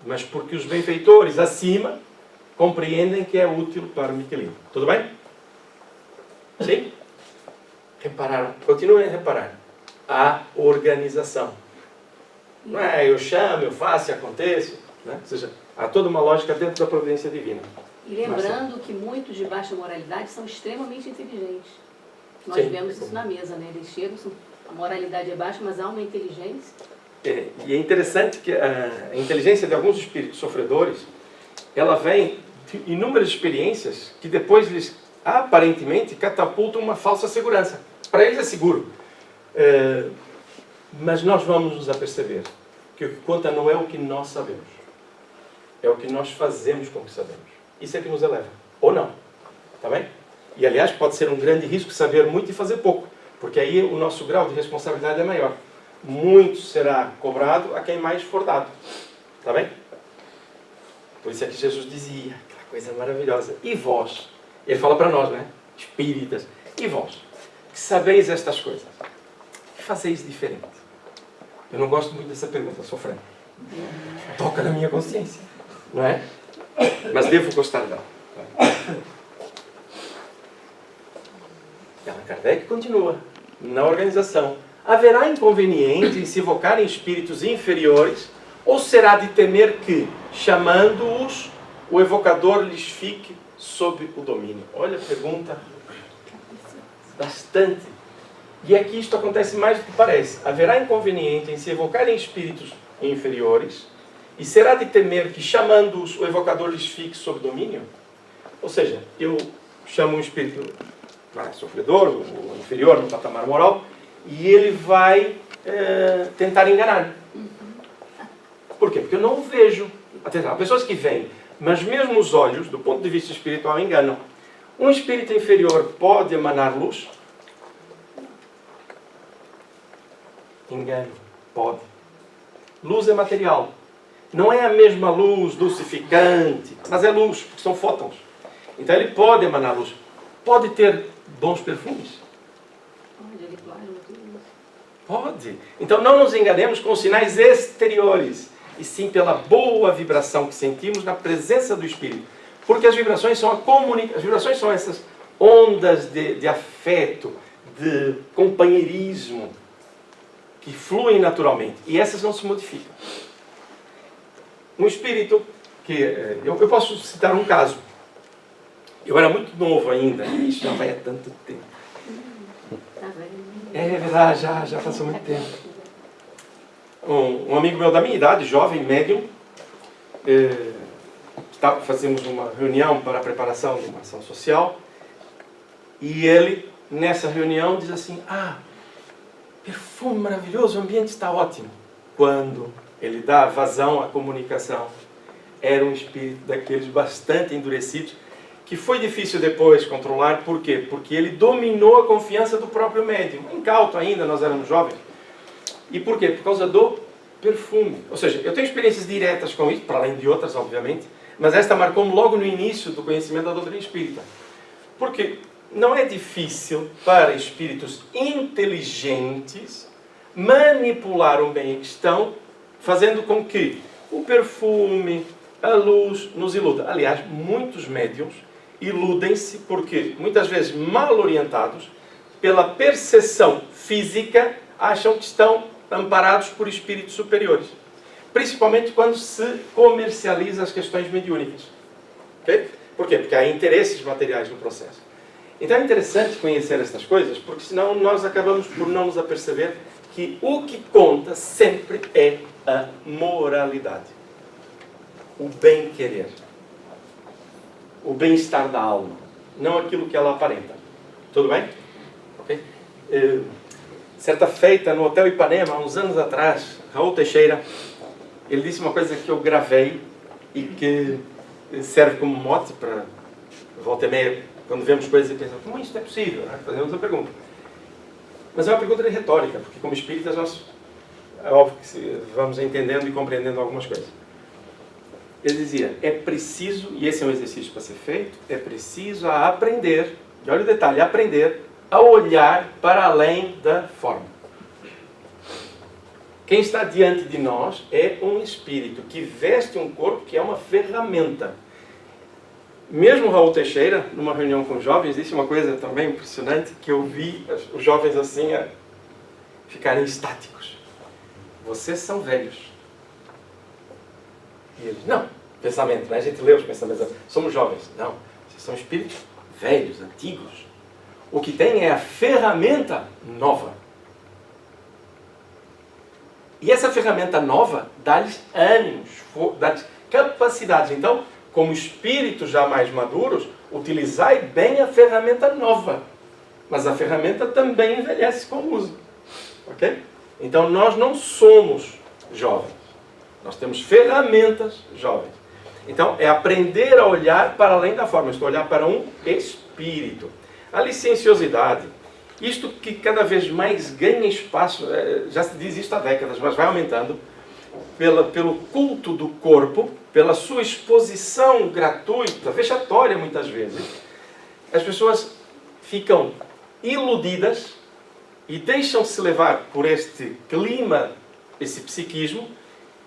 Speaker 1: Mas porque os benfeitores acima compreendem que é útil para o Miquelino. Tudo bem? Sim? Repararam? Continuem a reparar. A organização. Não é eu chamo, eu faço e aconteço. Né? Ou seja, há toda uma lógica dentro da providência divina.
Speaker 3: E lembrando que muitos de baixa moralidade são extremamente inteligentes. Nós
Speaker 1: Sim.
Speaker 3: vemos isso na mesa, né? Eles chegam, a moralidade é baixa, mas há uma inteligência.
Speaker 1: E é interessante que a inteligência de alguns espíritos sofredores, ela vem de inúmeras experiências que depois lhes, aparentemente, catapultam uma falsa segurança. Para eles é seguro. Mas nós vamos nos aperceber que o que conta não é o que nós sabemos. É o que nós fazemos com o que sabemos. Isso é que nos eleva. Ou não. Está bem? E, aliás, pode ser um grande risco saber muito e fazer pouco. Porque aí o nosso grau de responsabilidade é maior. Muito será cobrado a quem mais for dado. Está bem? Por isso é que Jesus dizia, aquela coisa maravilhosa. E vós? Ele fala para nós, né? Espíritas. E vós? Que sabeis estas coisas? Que fazeis diferente? Eu não gosto muito dessa pergunta, sofrendo. Toca na minha consciência. Não é? Mas devo gostar dela. Allan Kardec continua. Na organização. Haverá inconveniente em se evocarem espíritos inferiores, ou será de temer que, chamando-os, o evocador lhes fique sob o domínio? Olha a pergunta. Bastante. E aqui isto acontece mais do que parece. Haverá inconveniente em se evocarem espíritos inferiores, e será de temer que, chamando-os, o evocador lhes fique sob domínio? Ou seja, eu chamo um espírito sofredor, o inferior no patamar moral, e ele vai tentar enganar. Por quê? Porque eu não o vejo. Atenção, há pessoas que veem, mas mesmo os olhos, do ponto de vista espiritual, enganam. Um espírito inferior pode emanar luz? Engano. Pode. Luz é material. Não é a mesma luz lucificante, mas é luz, porque são fótons. Então ele pode emanar luz. Pode ter bons perfumes? Pode. Então não nos enganemos com sinais exteriores, e sim pela boa vibração que sentimos na presença do Espírito. Porque as vibrações são as vibrações são essas ondas de afeto, de companheirismo, que fluem naturalmente. E essas não se modificam. Um espírito que... Eu posso citar um caso. Eu era muito novo ainda. Isso já vai há tanto tempo. É verdade, já passou muito tempo. Um amigo meu da minha idade, jovem, médium, fazemos uma reunião para a preparação de uma ação social, e ele, nessa reunião, diz assim, perfume maravilhoso, o ambiente está ótimo. Quando ele dá vazão à comunicação, era um espírito daqueles bastante endurecidos, que foi difícil depois controlar. Por quê? Porque ele dominou a confiança do próprio médium. Incauto ainda, nós éramos jovens. E por quê? Por causa do perfume. Ou seja, eu tenho experiências diretas com isso, para além de outras, obviamente, mas esta marcou-me logo no início do conhecimento da doutrina espírita. Porque não é difícil para espíritos inteligentes manipular um bem em questão, fazendo com que o perfume, a luz nos iluda. Aliás, muitos médiuns iludem-se porque, muitas vezes mal orientados, pela percepção física, acham que estão amparados por espíritos superiores. Principalmente quando se comercializa as questões mediúnicas. Okay? Por quê? Porque há interesses materiais no processo. Então é interessante conhecer estas coisas, porque senão nós acabamos por não nos aperceber que o que conta sempre é a moralidade. O bem-querer. O bem-estar da alma. Não aquilo que ela aparenta. Tudo bem? Ok? Certa feita no Hotel Ipanema, há uns anos atrás, Raul Teixeira, ele disse uma coisa que eu gravei e que serve como mote para volta e meia, quando vemos coisas e pensamos, como isto é possível? Né? Fazemos a pergunta. Mas é uma pergunta retórica, porque como espíritas nós, é óbvio que vamos entendendo e compreendendo algumas coisas. Ele dizia, é preciso, e esse é um exercício para ser feito, é preciso aprender, e olha o detalhe, aprender a olhar para além da forma. Quem está diante de nós é um espírito que veste um corpo que é uma ferramenta. Mesmo Raul Teixeira, numa reunião com jovens, disse uma coisa também impressionante, que eu vi os jovens assim a ficarem estáticos. Vocês são velhos. E eles, não, pensamento, né? A gente lê os pensamentos, somos jovens. Não, vocês são espíritos velhos, antigos. O que tem é a ferramenta nova. E essa ferramenta nova dá-lhes ânimos, dá-lhes capacidades. Então, como espíritos já mais maduros, utilizai bem a ferramenta nova. Mas a ferramenta também envelhece com o uso. Ok? Então, nós não somos jovens. Nós temos ferramentas jovens. Então, é aprender a olhar para além da forma. Eu estou a olhar para um espírito. A licenciosidade, isto que cada vez mais ganha espaço, já se diz isto há décadas, mas vai aumentando, pelo culto do corpo, pela sua exposição gratuita, vexatória muitas vezes, as pessoas ficam iludidas e deixam-se levar por este clima, esse psiquismo,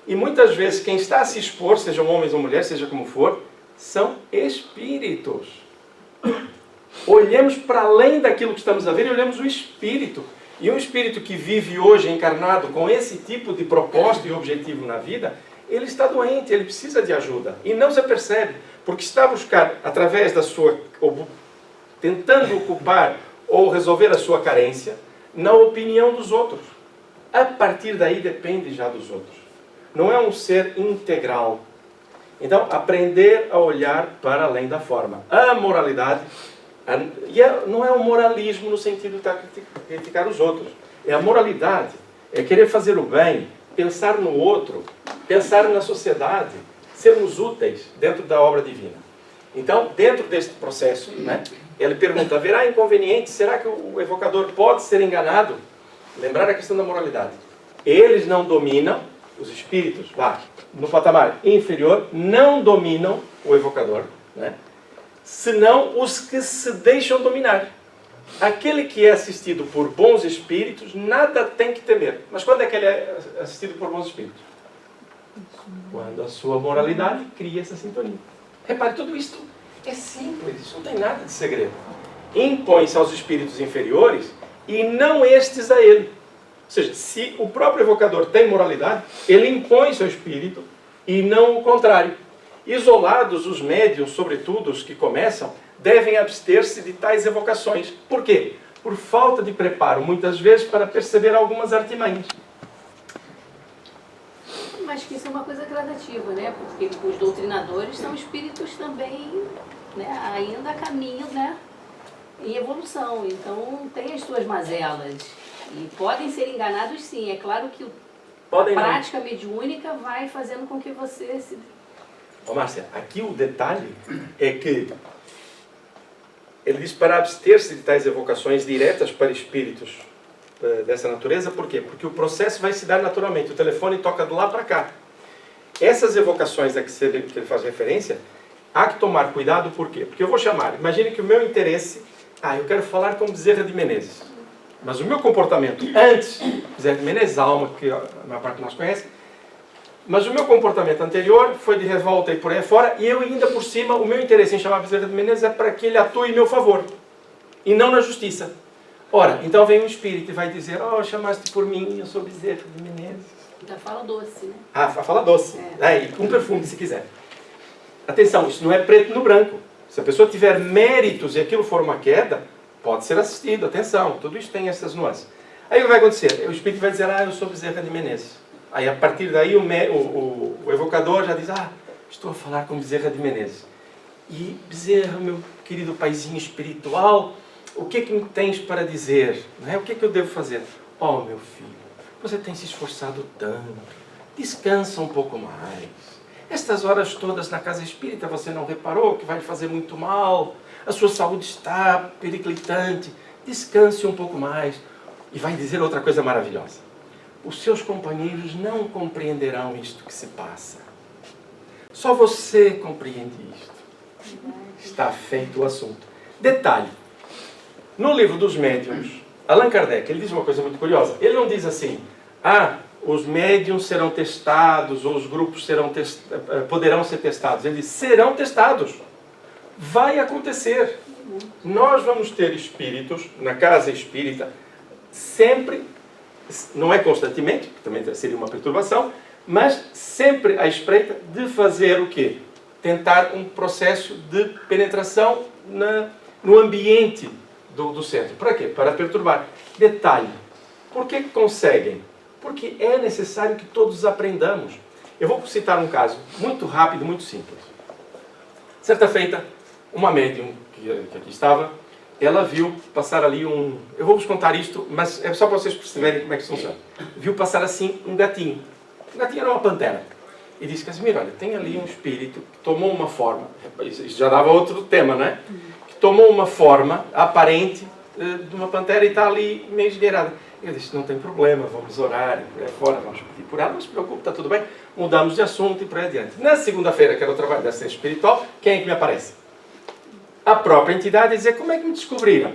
Speaker 1: e muitas vezes quem está a se expor, sejam homens ou mulheres, seja como for, são espíritos. Olhemos para além daquilo que estamos a ver e olhemos o espírito. E um espírito que vive hoje encarnado com esse tipo de proposta e objetivo na vida, ele está doente, ele precisa de ajuda. E não se apercebe, porque está a buscar, através da sua... tentando ocupar ou resolver a sua carência, na opinião dos outros. A partir daí depende já dos outros. Não é um ser integral. Então, aprender a olhar para além da forma. A moralidade... E não é o moralismo no sentido de criticar os outros. É a moralidade. É querer fazer o bem, pensar no outro, pensar na sociedade, sermos úteis dentro da obra divina. Então, dentro deste processo, né, ele pergunta, haverá inconveniente? Será que o evocador pode ser enganado? Lembrar a questão da moralidade. Eles não dominam, os espíritos, no patamar inferior, não dominam o evocador, né? Senão os que se deixam dominar. Aquele que é assistido por bons espíritos, nada tem que temer. Mas quando é que ele é assistido por bons espíritos? Quando a sua moralidade cria essa sintonia. Repare, tudo isto é simples, isso não tem nada de segredo. Impõe-se aos espíritos inferiores e não estes a ele. Ou seja, se o próprio evocador tem moralidade, ele impõe seu espírito e não o contrário. Isolados, os médiuns, sobretudo os que começam, devem abster-se de tais evocações. Por quê? Por falta de preparo, muitas vezes, para perceber algumas artimanhas.
Speaker 3: Mas que isso é uma coisa gradativa, né? Porque os doutrinadores são espíritos também, né? Ainda caminham, né? Em evolução. Então, tem as suas mazelas. E podem ser enganados, sim. É claro que a prática mediúnica vai fazendo com que você se...
Speaker 1: Ô Márcia, aqui o detalhe é que ele diz para abster-se de tais evocações diretas para espíritos dessa natureza. Por quê? Porque o processo vai se dar naturalmente. O telefone toca de lá para cá. Essas evocações a que ele faz referência, há que tomar cuidado. Por quê? Porque eu vou chamar, imagine que o meu interesse, eu quero falar com Bezerra de Menezes. Mas o meu comportamento antes, Bezerra de Menezes, a alma que a maior parte de nós conhece, Mas o meu comportamento anterior foi de revolta e por aí fora, e eu ainda por cima, o meu interesse em chamar Bezerra de Menezes é para que ele atue em meu favor, e não na justiça. Ora, então vem um espírito e vai dizer, oh, chamaste por mim, eu sou Bezerra de Menezes.
Speaker 3: Da fala doce, né?
Speaker 1: Ah, fala doce. E com perfume, se quiser. Atenção, isso não é preto no branco. Se a pessoa tiver méritos e aquilo for uma queda, pode ser assistido. Atenção, tudo isso tem essas nuances. Aí o que vai acontecer? O espírito vai dizer, eu sou Bezerra de Menezes. Aí a partir daí o evocador já diz, estou a falar com Bezerra de Menezes. E Bezerra, meu querido paizinho espiritual, o que é que me tens para dizer? Não é? O que é que eu devo fazer? Oh, meu filho, você tem se esforçado tanto. Descansa um pouco mais. Estas horas todas na casa espírita você não reparou que vai lhe fazer muito mal? A sua saúde está periclitante. Descanse um pouco mais. E vai dizer outra coisa maravilhosa. Os seus companheiros não compreenderão isto que se passa. Só você compreende isto. Está feito o assunto. Detalhe. No livro dos médiuns, Allan Kardec, ele diz uma coisa muito curiosa. Ele não diz assim, os médiuns serão testados, ou os grupos poderão ser testados. Ele diz, serão testados. Vai acontecer. Nós vamos ter espíritos na casa espírita, sempre, não é constantemente, que também seria uma perturbação, mas sempre à espreita de fazer o quê? Tentar um processo de penetração no ambiente do centro. Para quê? Para perturbar. Detalhe. Por que conseguem? Porque é necessário que todos aprendamos. Eu vou citar um caso muito rápido, muito simples. Certa feita, uma médium que aqui estava, ela viu passar ali eu vou vos contar isto, mas é só para vocês perceberem como é que isso funciona. Viu passar assim um gatinho. O gatinho era uma pantera. E disse, Casimiro, olha, tem ali um espírito que tomou uma forma, isso já dava outro tema, não é? Que tomou uma forma aparente de uma pantera e está ali meio esgueirada. Eu disse, não tem problema, vamos orar e por aí fora, vamos pedir por ela, não se preocupe, está tudo bem. Mudamos de assunto e por aí adiante. Na segunda-feira, que era o trabalho da assistência espiritual, quem é que me aparece? A própria entidade a dizer, como é que me descobriram?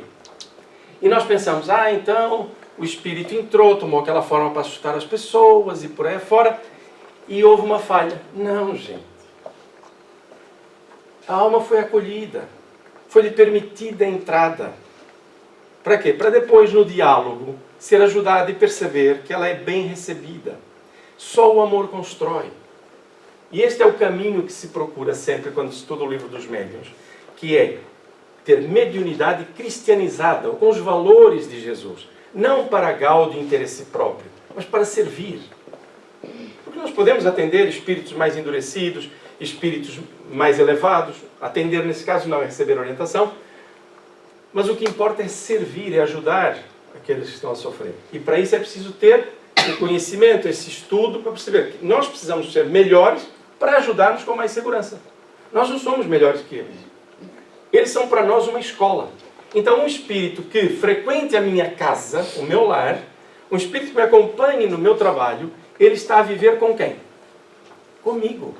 Speaker 1: E nós pensamos, então o espírito entrou, tomou aquela forma para assustar as pessoas e por aí fora, e houve uma falha. Não, gente. A alma foi acolhida, foi-lhe permitida a entrada. Para quê? Para depois, no diálogo, ser ajudada e perceber que ela é bem recebida. Só o amor constrói. E este é o caminho que se procura sempre quando se estuda o livro dos médiuns, que é ter mediunidade cristianizada, com os valores de Jesus. Não para gáudio e interesse próprio, mas para servir. Porque nós podemos atender espíritos mais endurecidos, espíritos mais elevados. Atender, nesse caso, não é receber orientação. Mas o que importa é servir, é ajudar aqueles que estão a sofrer. E para isso é preciso ter o conhecimento, esse estudo, para perceber que nós precisamos ser melhores para ajudar-nos com mais segurança. Nós não somos melhores que eles. Eles são para nós uma escola. Então um espírito que frequente a minha casa, o meu lar, um espírito que me acompanhe no meu trabalho, ele está a viver com quem? Comigo.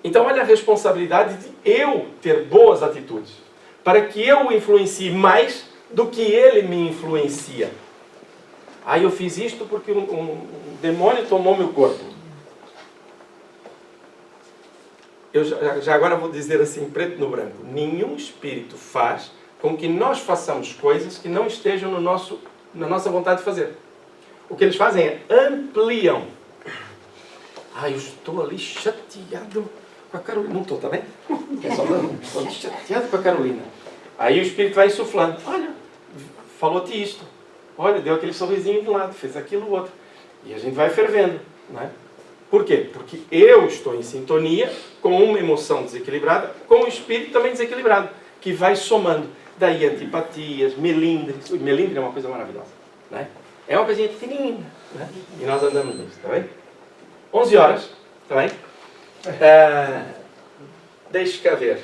Speaker 1: Então olha a responsabilidade de eu ter boas atitudes, para que eu o influencie mais do que ele me influencia. Eu fiz isto porque um demônio tomou meu corpo. Eu já agora vou dizer assim, preto no branco. Nenhum espírito faz com que nós façamos coisas que não estejam na nossa vontade de fazer. O que eles fazem é ampliam. Eu estou ali chateado com a Carolina. Não estou, está bem? Estou chateado com a Carolina. Aí o espírito vai insuflando. Olha, falou-te isto. Olha, deu aquele sorrisinho de um lado, fez aquilo outro. E a gente vai fervendo, não é? Por quê? Porque eu estou em sintonia com uma emoção desequilibrada, com um espírito também desequilibrado, que vai somando. Daí antipatias, melindres. O melindre é uma coisa maravilhosa, não é? É uma coisinha pequenina, né? E nós andamos nisso, está bem? 11 horas, está bem? Deixe cá ver.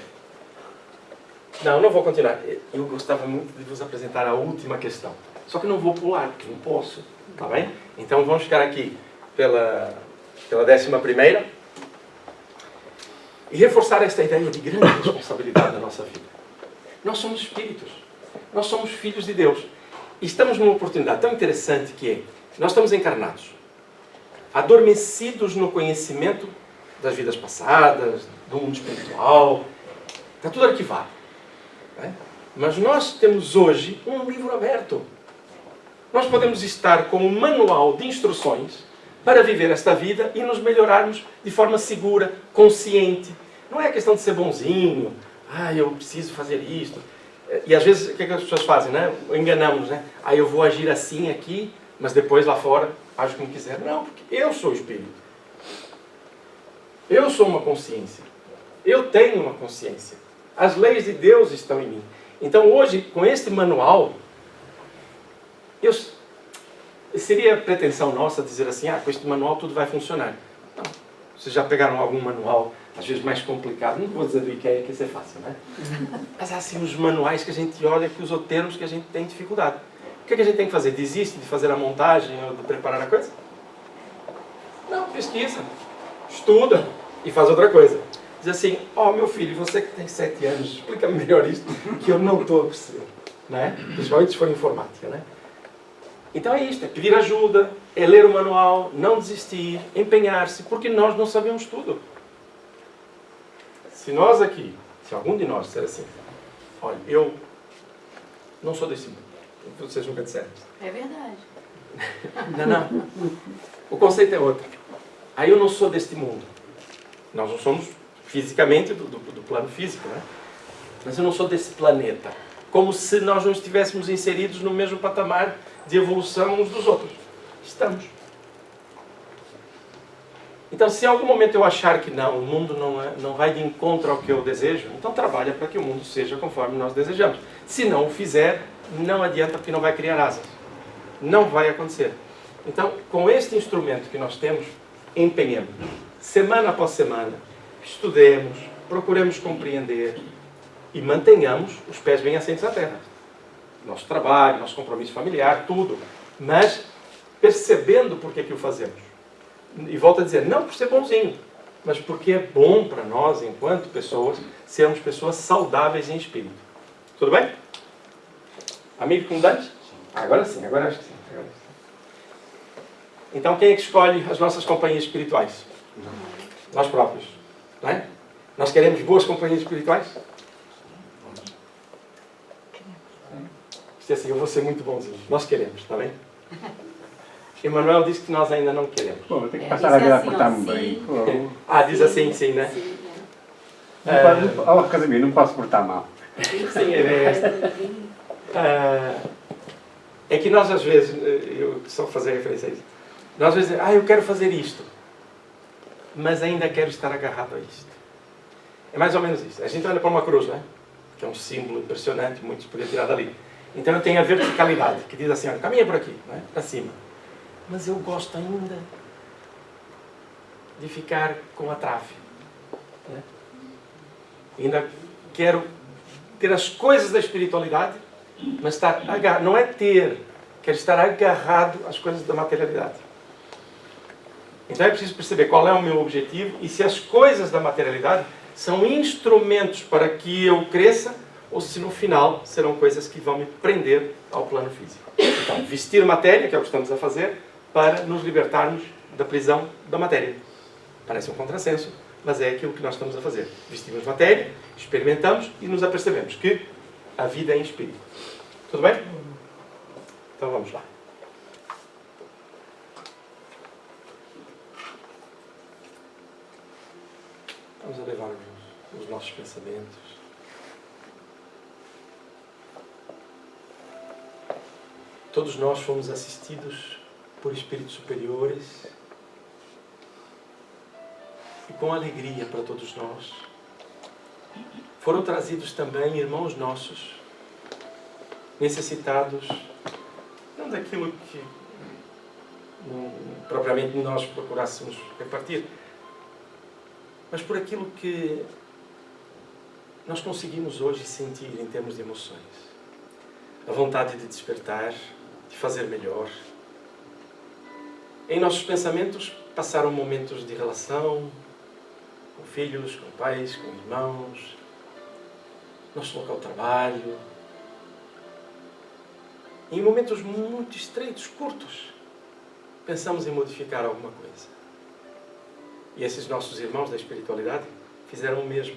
Speaker 1: Não vou continuar. Eu gostava muito de vos apresentar a última questão. Só que não vou pular, porque não posso, está bem? Então vamos ficar aqui pela 11ª e reforçar esta ideia de grande responsabilidade da nossa vida. Nós somos espíritos. Nós somos filhos de Deus. E estamos numa oportunidade tão interessante que é, nós estamos encarnados. adormecidos no conhecimento das vidas passadas, do mundo espiritual. Está tudo arquivado. Né? Mas nós temos hoje um livro aberto. Nós podemos estar com um manual de instruções para viver esta vida e nos melhorarmos de forma segura, consciente. Não é questão de ser bonzinho. Eu preciso fazer isto. E às vezes, o que as pessoas fazem? Né? Enganamos, né? Eu vou agir assim aqui, mas depois lá fora ajo como quiser. Não, porque eu sou o Espírito. Eu sou uma consciência. Eu tenho uma consciência. As leis de Deus estão em mim. Então hoje, com este manual, seria pretensão nossa dizer assim, com este manual tudo vai funcionar. Não. Vocês já pegaram algum manual, às vezes mais complicado, não vou dizer do IKEA, que isso é fácil, né? Mas há assim os manuais que a gente olha, que usam termos que a gente tem dificuldade. O que é que a gente tem que fazer? Desiste de fazer a montagem ou de preparar a coisa? Não, pesquisa, estuda e faz outra coisa. Diz assim, meu filho, você que tem 7 anos, explica-me melhor isto, que eu não estou a perceber. Né? Principalmente se for informática, né? Então é isto, é pedir ajuda, é ler o manual, não desistir, empenhar-se, porque nós não sabemos tudo. Se algum de nós disser assim, olha, eu não sou desse mundo, vocês nunca disseram isso.
Speaker 3: É verdade.
Speaker 1: Não. O conceito é outro. Eu não sou deste mundo. Nós não somos fisicamente do plano físico, né? Mas eu não sou desse planeta. Como se nós não estivéssemos inseridos no mesmo patamar de evolução uns dos outros. Estamos. Então, se em algum momento eu achar que não, o mundo não vai de encontro ao que eu desejo, então trabalha para que o mundo seja conforme nós desejamos. Se não o fizer, não adianta, porque não vai criar asas. Não vai acontecer. Então, com este instrumento que nós temos, empenhemos. Semana após semana, estudemos, procuremos compreender e mantenhamos os pés bem assentos na terra. Nosso trabalho, nosso compromisso familiar, tudo. Mas percebendo por que o fazemos. E volto a dizer, não por ser bonzinho, mas porque é bom para nós, enquanto pessoas, sermos pessoas saudáveis em espírito. Tudo bem? Amigo comunidade? Agora sim, agora acho que sim. Então quem é que escolhe as nossas companhias espirituais? Nós próprios. Não é? Nós queremos boas companhias espirituais? Isto é assim, eu vou ser muito bonzinho. Nós queremos, está bem? Emmanuel disse que nós ainda não queremos.
Speaker 2: Pô, tem que passar a vida a portar-me bem.
Speaker 1: Diz assim, sim, né?
Speaker 2: Ao casamento, não posso portar mal.
Speaker 1: Sim, é que nós às vezes, eu só fazer referência a isso, nós às vezes eu quero fazer isto, mas ainda quero estar agarrado a isto. É mais ou menos isso. A gente olha para uma cruz, né? Que é um símbolo impressionante, muitos poderiam tirar dali. Então eu tenho a verticalidade, que diz assim, caminha por aqui, né? Para cima. Mas eu gosto ainda de ficar com a trave. Né? Ainda quero ter as coisas da espiritualidade, mas estar agarrado. Não é ter, quero estar agarrado às coisas da materialidade. Então é preciso perceber qual é o meu objetivo e se as coisas da materialidade são instrumentos para que eu cresça ou se no final serão coisas que vão me prender ao plano físico. Então, vestir matéria, que é o que estamos a fazer, para nos libertarmos da prisão da matéria. Parece um contrassenso, mas é aquilo que nós estamos a fazer. Vestimos matéria, experimentamos e nos apercebemos que a vida é em espírito. Tudo bem? Então vamos lá. Vamos elevar os nossos pensamentos. Todos nós fomos assistidos por espíritos superiores e com alegria para todos nós. Foram trazidos também irmãos nossos, necessitados, não daquilo que propriamente nós procurássemos repartir, mas por aquilo que nós conseguimos hoje sentir em termos de emoções. A vontade de despertar, de fazer melhor. Em nossos pensamentos passaram momentos de relação com filhos, com pais, com irmãos, nosso local de trabalho. Em momentos muito estreitos, curtos. pensamos em modificar alguma coisa. E esses nossos irmãos da espiritualidade fizeram o mesmo.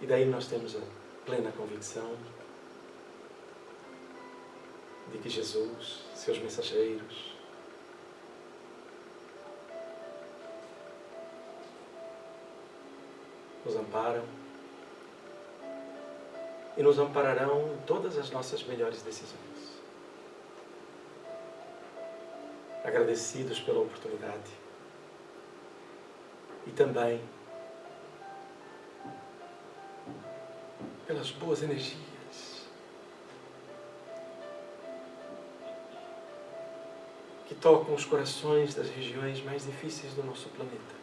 Speaker 1: E daí nós temos a plena convicção de que Jesus, seus mensageiros, nos amparam e nos ampararão em todas as nossas melhores decisões. Agradecidos pela oportunidade e também pelas boas energias que tocam os corações das regiões mais difíceis do nosso planeta,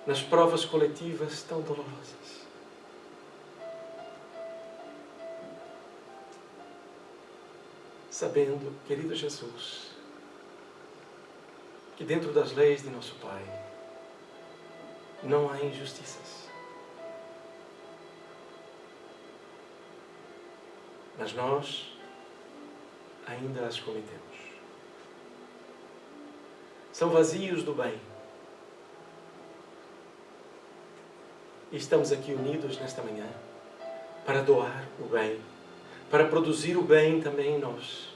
Speaker 1: nas provas coletivas tão dolorosas. Sabendo, querido Jesus, que dentro das leis de nosso Pai não há injustiças. Mas nós ainda as cometemos. São vazios do bem. E estamos aqui unidos nesta manhã para doar o bem, para produzir o bem também em nós,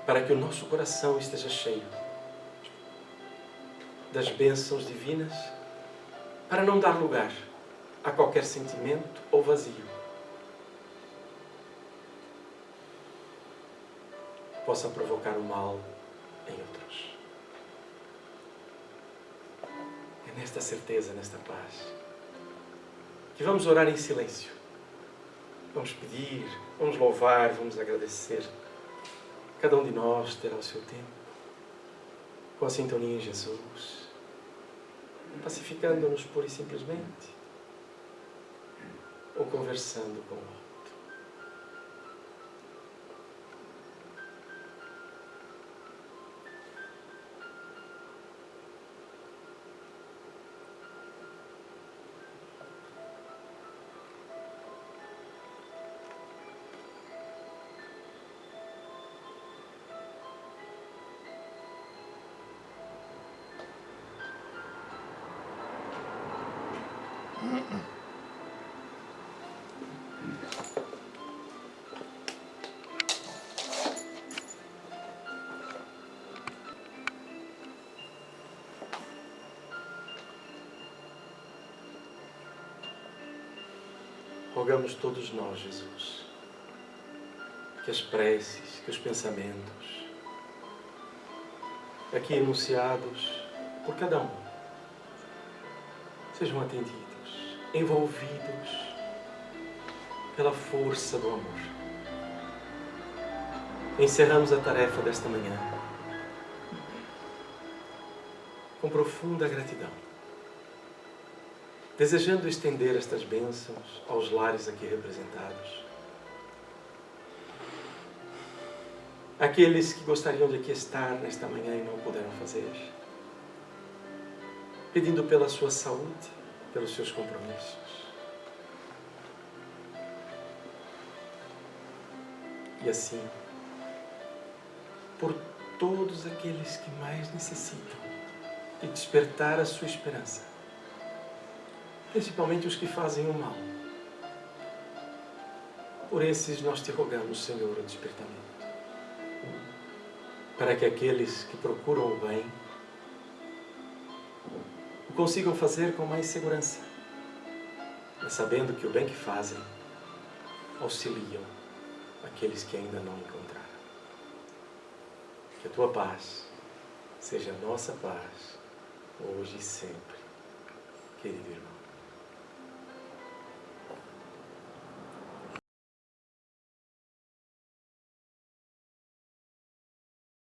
Speaker 1: para que o nosso coração esteja cheio das bênçãos divinas, para não dar lugar a qualquer sentimento ou vazio que possa provocar o mal em outros. É nesta certeza, nesta paz, que vamos orar em silêncio. Vamos pedir, vamos louvar, vamos agradecer. Cada um de nós terá o seu tempo, com a sintonia em Jesus, pacificando-nos pura e simplesmente, ou conversando com o outro. Rogamos todos nós, Jesus, que as preces, que os pensamentos, aqui enunciados por cada um, sejam atendidos, envolvidos pela força do amor. Encerramos a tarefa desta manhã com profunda gratidão, desejando estender estas bênçãos aos lares aqui representados. Aqueles que gostariam de aqui estar nesta manhã e não puderam fazer, pedindo pela sua saúde, pelos seus compromissos. E assim, por todos aqueles que mais necessitam de despertar a sua esperança, principalmente os que fazem o mal. Por esses nós te rogamos, Senhor, o despertamento, para que aqueles que procuram o bem o consigam fazer com mais segurança, mas sabendo que o bem que fazem auxiliam aqueles que ainda não encontraram. Que a tua paz seja a nossa paz, hoje e sempre, querido irmão.